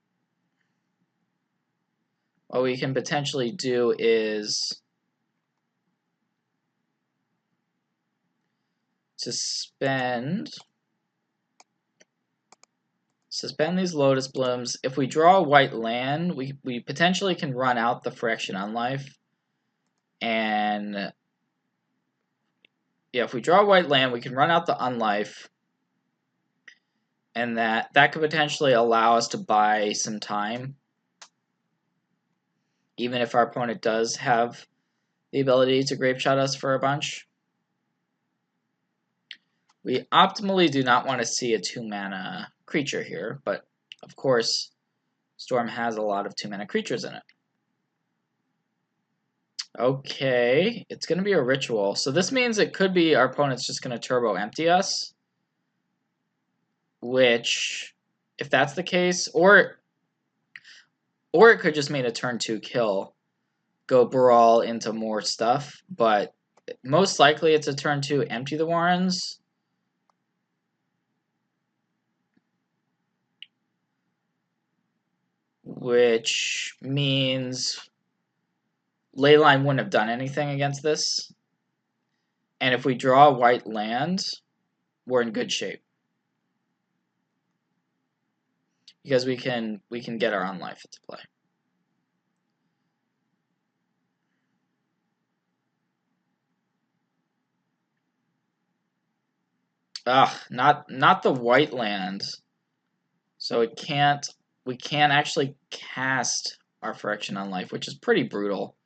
S1: what we can potentially do is suspend these Lotus Blooms. If we draw a white land, we potentially can run out the Phyrexian Unlife. And yeah, if we draw a white land, we can run out the Unlife. And that could potentially allow us to buy some time. Even if our opponent does have the ability to grape shot us for a bunch. We optimally do not want to see a 2-mana creature here, but of course, Storm has a lot of 2-mana creatures in it. Okay, it's going to be a ritual. So this means it could be our opponent's just going to turbo empty us. Which, if that's the case, or Or it could just mean a turn 2 kill. Go brawl into more stuff, but most likely it's a turn 2 empty the Warrens. Which means Leyline wouldn't have done anything against this. And if we draw a white land, we're in good shape. Because we can get our Unlife into play. Not the white land. So it can't we can't actually cast our Phyrexian Unlife, which is pretty brutal.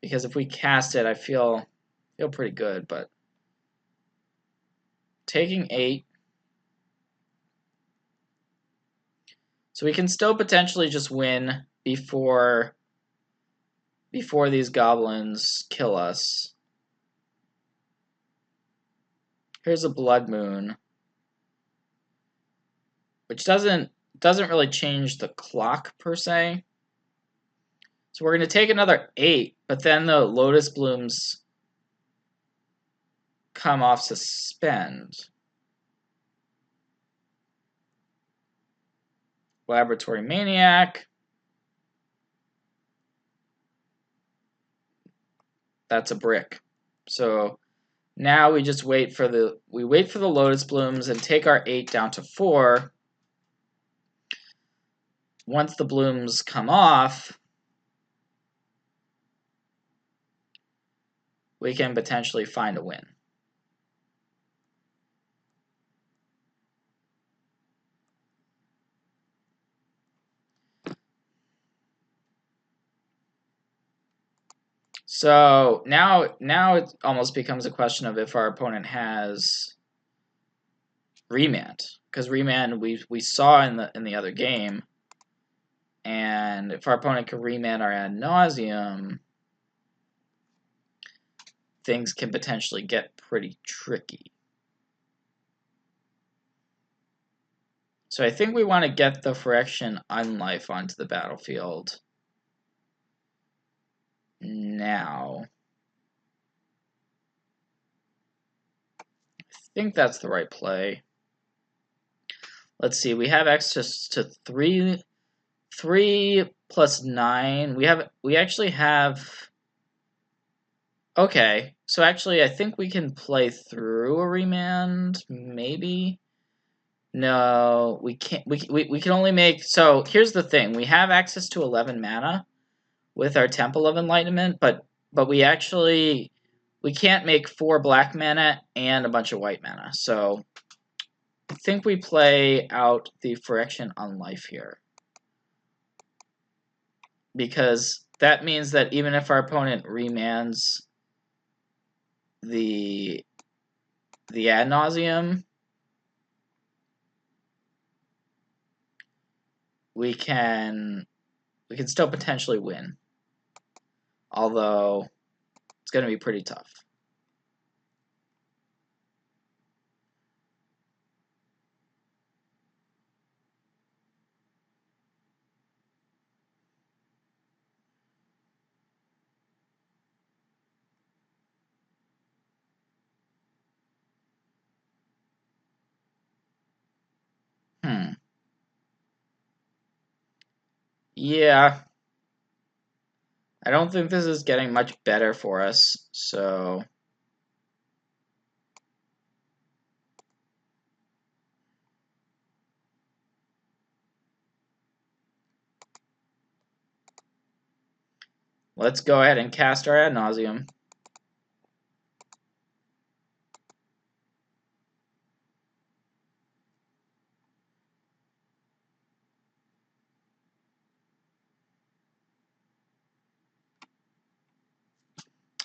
S1: Because if we cast it, I feel pretty good, but taking 8. So we can still potentially just win before these goblins kill us. Here's a Blood Moon, which doesn't really change the clock per se. So we're going to take another 8, but then the Lotus Blooms come off suspend. Laboratory Maniac. That's a brick. So now we just wait for the Lotus Blooms and take our 8 down to 4. Once the blooms come off, we can potentially find a win. So now it almost becomes a question of if our opponent has Remand, because Remand we saw in the other game, and if our opponent can Remand our Ad Nauseam, things can potentially get pretty tricky. So I think we want to get the Phyrexian Unlife onto the battlefield now. I think that's the right play. Let's see, we have access to 3 plus 9. We actually have. Okay, so actually I think we can play through a Remand, maybe. No, we can't. We can only make. So here's the thing: we have access to 11 mana with our Temple of Enlightenment, but we can't make 4 black mana and a bunch of white mana. So I think we play out the Phyrexian Unlife here, because that means that even if our opponent remands the Ad Nauseam, we can still potentially win. Although it's going to be pretty tough. Yeah. I don't think this is getting much better for us, so let's go ahead and cast our Ad Nauseam.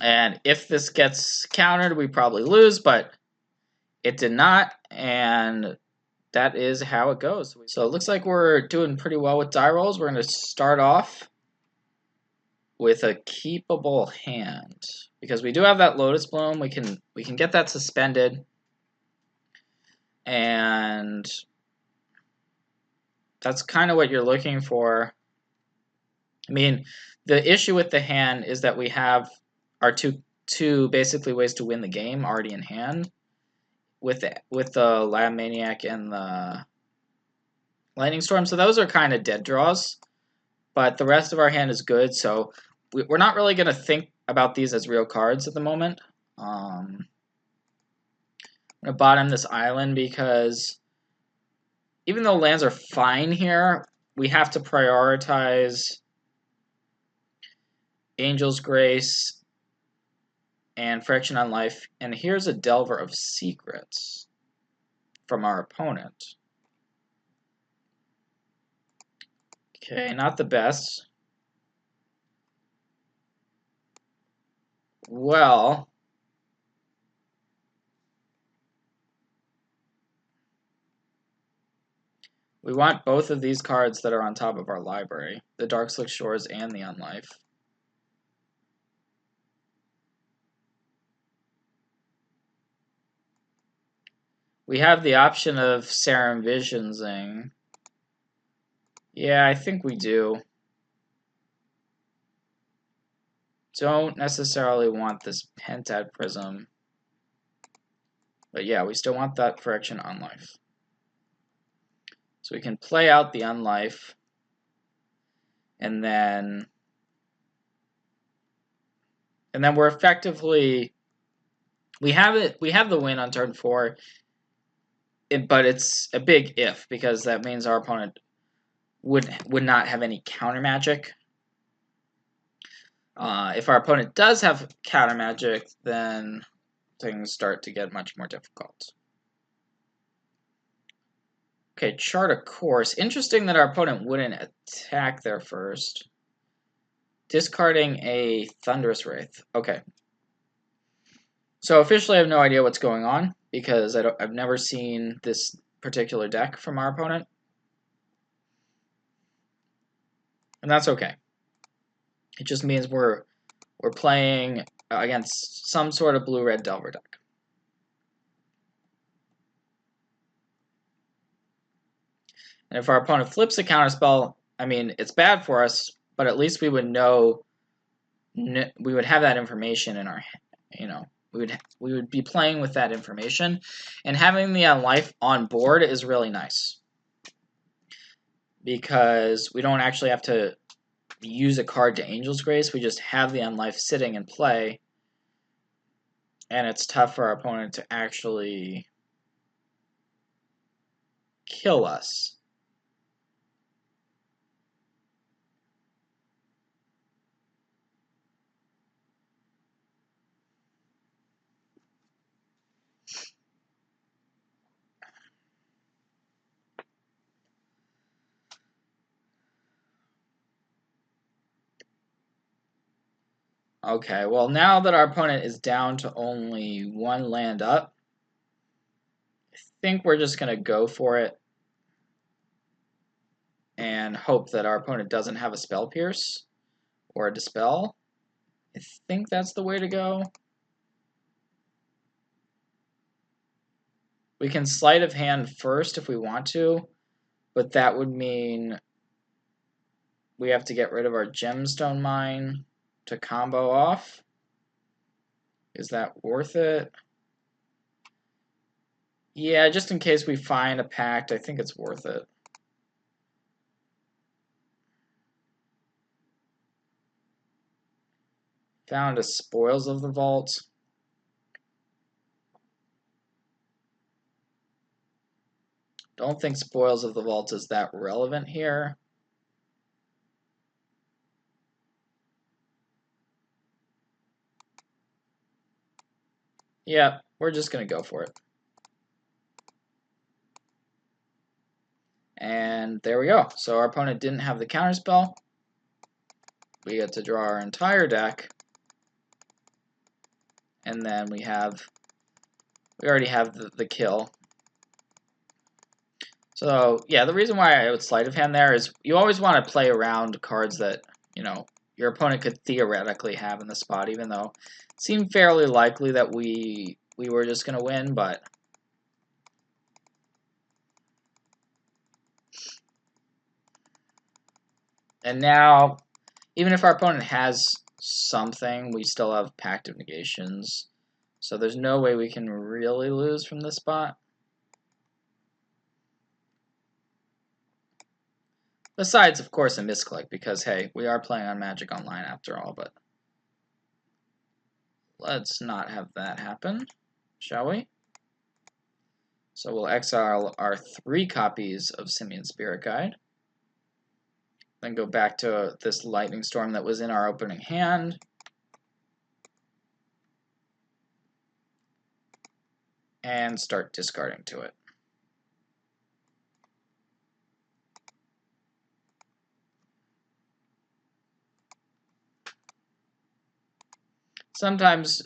S1: And if this gets countered, we probably lose, but it did not, and that is how it goes. So it looks like we're doing pretty well with die rolls. We're going to start off with a keepable hand, because we do have that Lotus Bloom. We can get that suspended, and that's kind of what you're looking for. I mean, the issue with the hand is that we have our two basically ways to win the game already in hand with the Lab Maniac and the Lightning Storm. So those are kind of dead draws, but the rest of our hand is good. So we're not really going to think about these as real cards at the moment. I'm going to bottom this island because even though lands are fine here, we have to prioritize Angel's Grace and Phyrexian Unlife. And here's a Delver of Secrets from our opponent. Okay, not the best. Well, we want both of these cards that are on top of our library, the Darkslick Shores and the Unlife. We have the option of Serum Visionsing. Yeah, I think we do. Don't necessarily want this Pentad Prism. But yeah, we still want that Phyrexian Unlife. So we can play out the Unlife. And then we're effectively, we have the win on turn 4, but it's a big if, because that means our opponent would not have any counter magic. If our opponent does have counter magic, then things start to get much more difficult. Okay, chart a course. Interesting that our opponent wouldn't attack there first. Discarding a Thunderous Wraith. Okay. So officially I have no idea what's going on, because I've never seen this particular deck from our opponent. And that's okay. It just means we're playing against some sort of blue-red Delver deck. And if our opponent flips a counterspell, I mean, it's bad for us, but at least we would know, we would have that information in our, we would be playing with that information. And having the Unlife on board is really nice, because we don't actually have to use a card to Angel's Grace. We just have the Unlife sitting in play, and it's tough for our opponent to actually kill us. Okay, well, now that our opponent is down to only 1 land up, I think we're just going to go for it and hope that our opponent doesn't have a Spell Pierce or a Dispel. I think that's the way to go. We can Sleight of Hand first if we want to, but that would mean we have to get rid of our Gemstone Mine to combo off. Is that worth it? Yeah, just in case we find a pact, I think it's worth it. Found a Spoils of the Vault. Don't think Spoils of the Vault is that relevant here. Yeah, we're just going to go for it. And there we go. So our opponent didn't have the counterspell. We get to draw our entire deck. And then we already have the kill. So yeah, the reason why I would Sleight of Hand there is you always want to play around cards that, your opponent could theoretically have in the spot, even though it seemed fairly likely that we were just going to win, but and now, even if our opponent has something, we still have Pact of Negations. So there's no way we can really lose from this spot. Besides, of course, a misclick, because, hey, we are playing on Magic Online after all, but let's not have that happen, shall we? So we'll exile our 3 copies of Simian Spirit Guide. Then go back to this Lightning Storm that was in our opening hand. And start discarding to it. Sometimes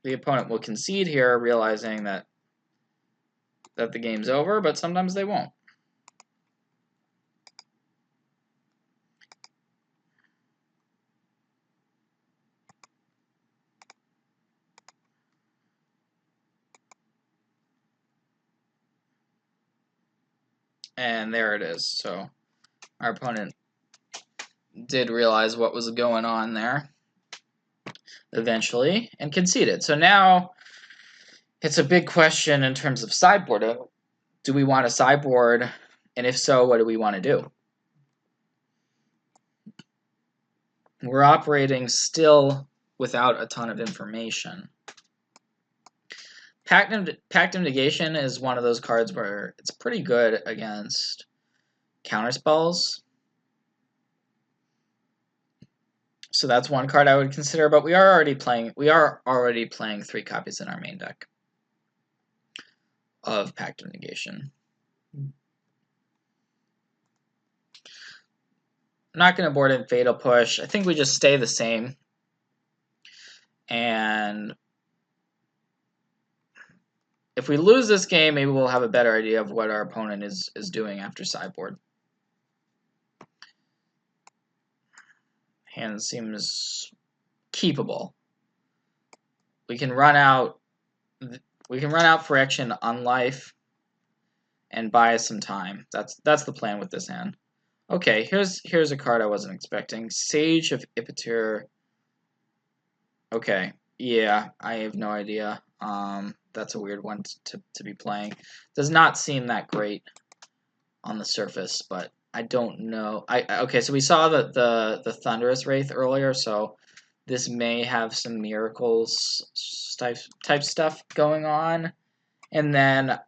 S1: the opponent will concede here, realizing that the game's over, but sometimes they won't. And there it is. So our opponent did realize what was going on there eventually and conceded. So now it's a big question in terms of sideboard. Do we want a sideboard? And if so, what do we want to do? We're operating still without a ton of information. Pact of Negation is one of those cards where it's pretty good against counterspells. So that's one card I would consider, but we are already playing 3 copies in our main deck of Pact of Negation. I'm not going to board in Fatal Push. I think we just stay the same. And if we lose this game, maybe we'll have a better idea of what our opponent is doing after sideboard. Hand seems keepable. We can run out Phyrexian Unlife and buy us some time. That's the plan with this hand. Okay, here's a card I wasn't expecting. Sage of Ipetir. Okay, yeah, I have no idea. That's a weird one to be playing. Does not seem that great on the surface, but I don't know. Okay, so we saw the Thunderous Wraith earlier, so this may have some miracles type stuff going on, and then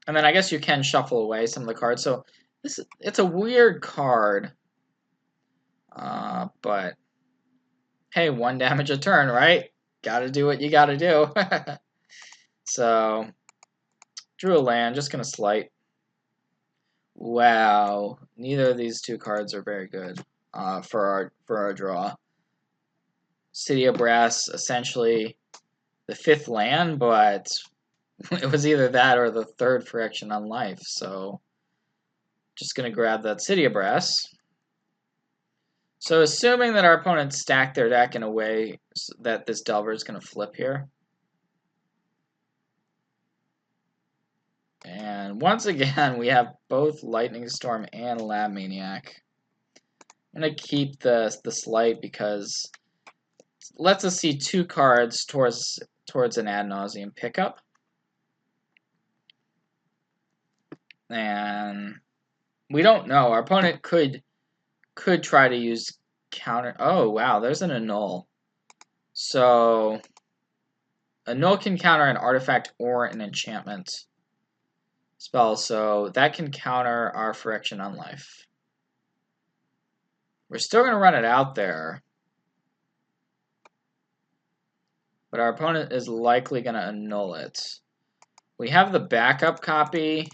S1: I guess you can shuffle away some of the cards. So it's a weird card, but hey, 1 damage a turn, right? Gotta do what you gotta do. So drew a land, just gonna slight. Wow, neither of these 2 cards are very good for our draw. City of Brass, essentially the 5th land, but it was either that or the 3rd Phyrexian Unlife. So just gonna grab that City of Brass. So assuming that our opponents stack their deck in a way that this Delver is gonna flip here. And once again, we have both Lightning Storm and Lab Maniac. I'm going to keep the slight because it lets us see 2 cards towards an ad nauseam pickup. And we don't know. Our opponent could try to use counter. Oh, wow, there's an annul. So annul can counter an artifact or an enchantment spell, so that can counter our Phyrexian Unlife. We're still going to run it out there, but our opponent is likely going to annul it. We have the backup copy,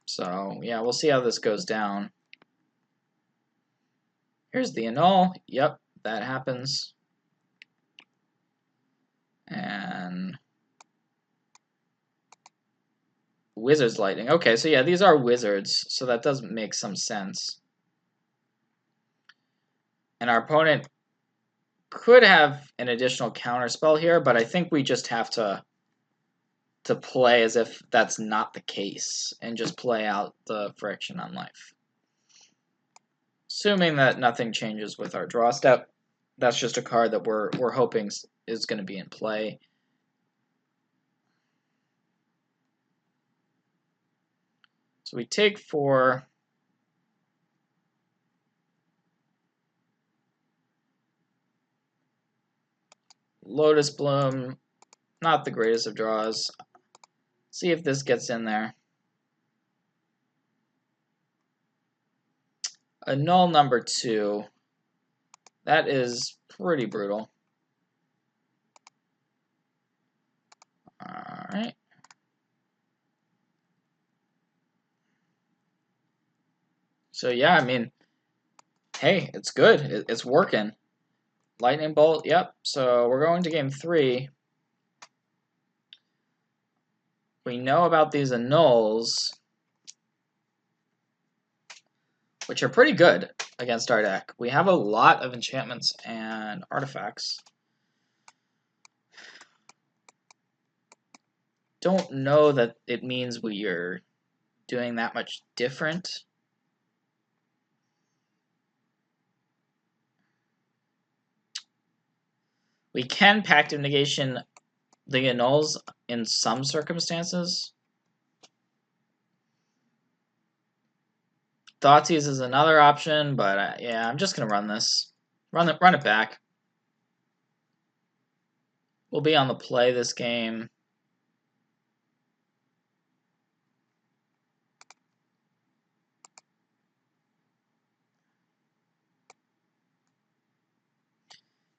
S1: so yeah, we'll see how this goes down. Here's the annul. Yep, that happens. And Wizard's Lightning. Okay, so yeah, these are wizards, so that does make some sense. And our opponent could have an additional counter spell here, but I think we just have to play as if that's not the case and just play out the Phyrexian Unlife. Assuming that nothing changes with our draw step, that's just a card that we're hoping is going to be in play. So we take 4. Lotus Bloom, not the greatest of draws. See if this gets in there. A null number 2. That is pretty brutal. Alright. So yeah, I mean, hey, it's good. It's working. Lightning Bolt, yep. So we're going to game 3. We know about these annuls, which are pretty good against our deck. We have a lot of enchantments and artifacts. Don't know that it means we are doing that much different. We can Pact of Negation the annuls in some circumstances. Thoughtseize is another option, but yeah, I'm just gonna run this. Run it back. We'll be on the play this game.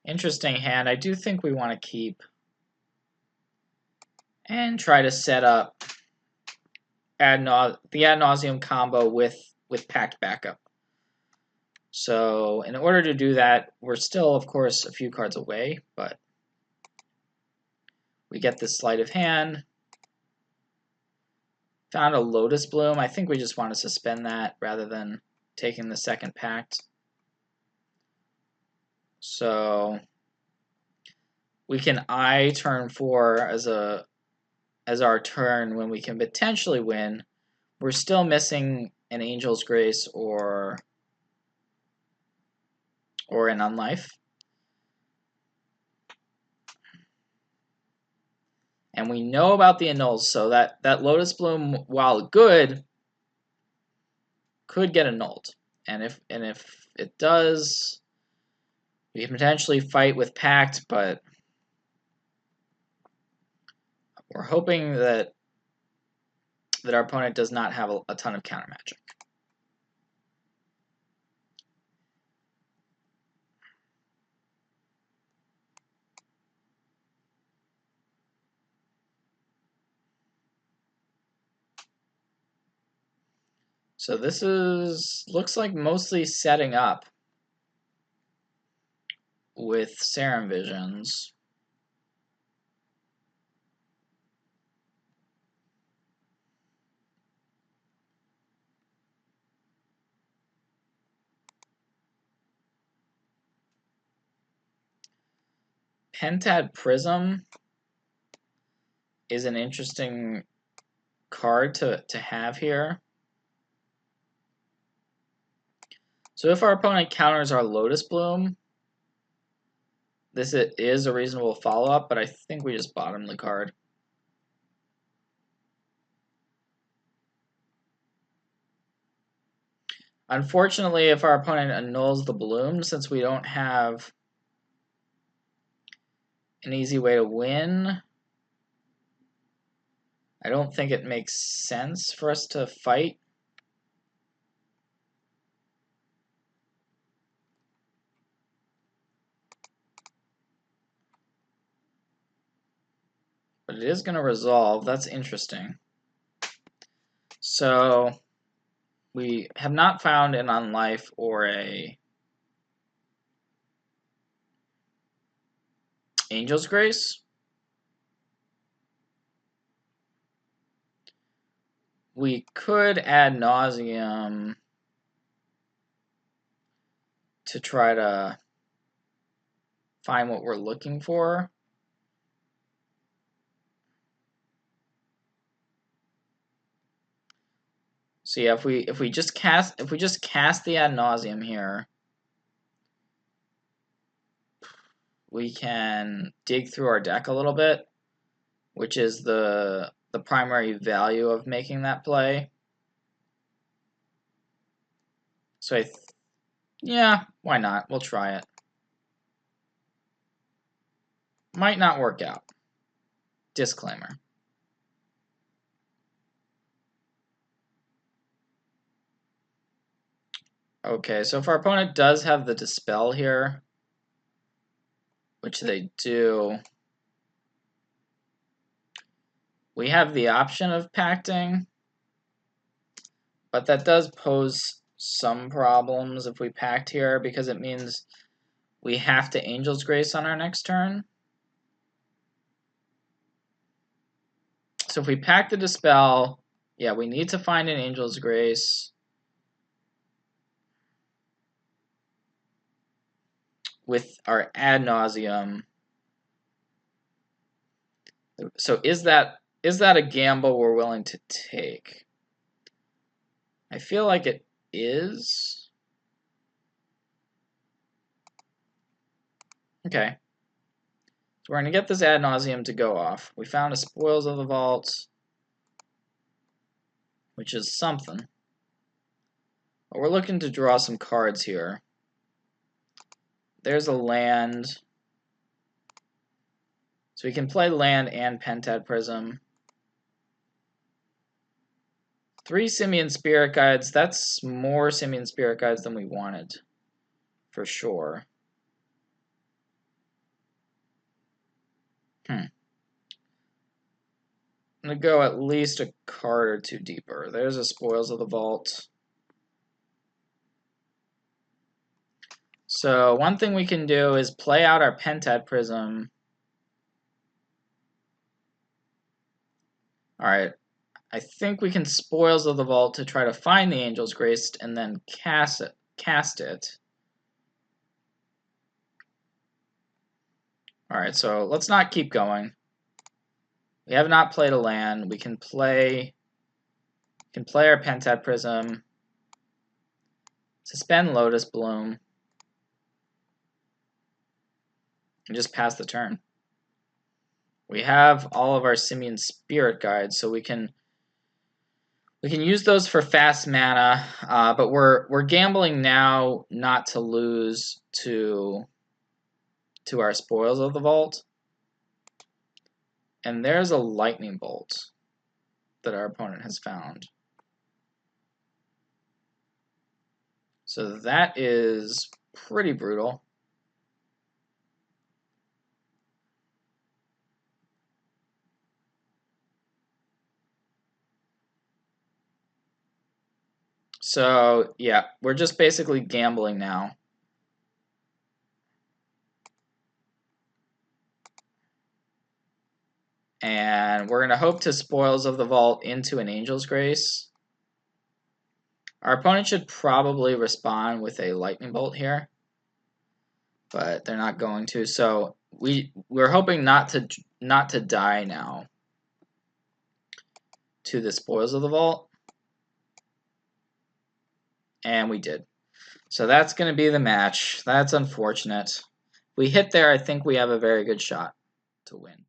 S1: Interesting hand. I do think we want to keep and try to set up the Ad Nauseam combo with Pact backup. So in order to do that, we're still, of course, a few cards away, but we get this sleight of hand. Found a Lotus Bloom. I think we just want to suspend that rather than taking the second Pact. So we can eye turn 4 as our turn when we can potentially win. We're still missing an Angel's Grace or an Unlife. And we know about the annuls, so that Lotus Bloom, while good, could get annulled. And if it does, we can potentially fight with Pact, but we're hoping that our opponent does not have a ton of counter magic. So this looks like mostly setting up with Serum Visions. Pentad Prism is an interesting card to have here. So if our opponent counters our Lotus Bloom, this is a reasonable follow-up, but I think we just bottom the card. Unfortunately, if our opponent annuls the bloom, since we don't have an easy way to win, I don't think it makes sense for us to fight. But it is going to resolve. That's interesting. So we have not found an Unlife or a Angel's Grace. We could Ad Nauseam to try to find what we're looking for. So yeah, if we just cast the Ad Nauseam here, we can dig through our deck a little bit, which is the primary value of making that play. So yeah, why not? We'll try it. Might not work out. Disclaimer. Okay, so if our opponent does have the Dispel here, which they do, we have the option of pacting, but that does pose some problems if we pact here, because it means we have to Angel's Grace on our next turn. So if we pact the Dispel, yeah, we need to find an Angel's Grace with our Ad Nauseam. So is that a gamble we're willing to take? I feel like it is. Okay. So we're going to get this Ad Nauseam to go off. We found a Spoils of the Vault, which is something. But we're looking to draw some cards here. There's a land. So we can play land and Pentad Prism. 3 Simian Spirit Guides. That's more Simian Spirit Guides than we wanted, for sure. I'm going to go at least a card or two deeper. There's a Spoils of the Vault. So one thing we can do is play out our Pentad Prism. Alright, I think we can Spoils of the Vault to try to find the Angel's Grace and then cast it. Alright, so let's not keep going. We have not played a land. We can play our Pentad Prism. Suspend Lotus Bloom. And just pass the turn. We have all of our Simian Spirit Guides, so we can use those for fast mana, but we're gambling now not to lose to our Spoils of the Vault. And there's a Lightning Bolt that our opponent has found. So that is pretty brutal. So yeah, we're just basically gambling now. And we're going to hope to Spoils of the Vault into an Angel's Grace. Our opponent should probably respond with a Lightning Bolt here, but they're not going to. So we're hoping not to die now to the Spoils of the Vault, and we did. So that's going to be the match. That's unfortunate. If we hit there, I think we have a very good shot to win.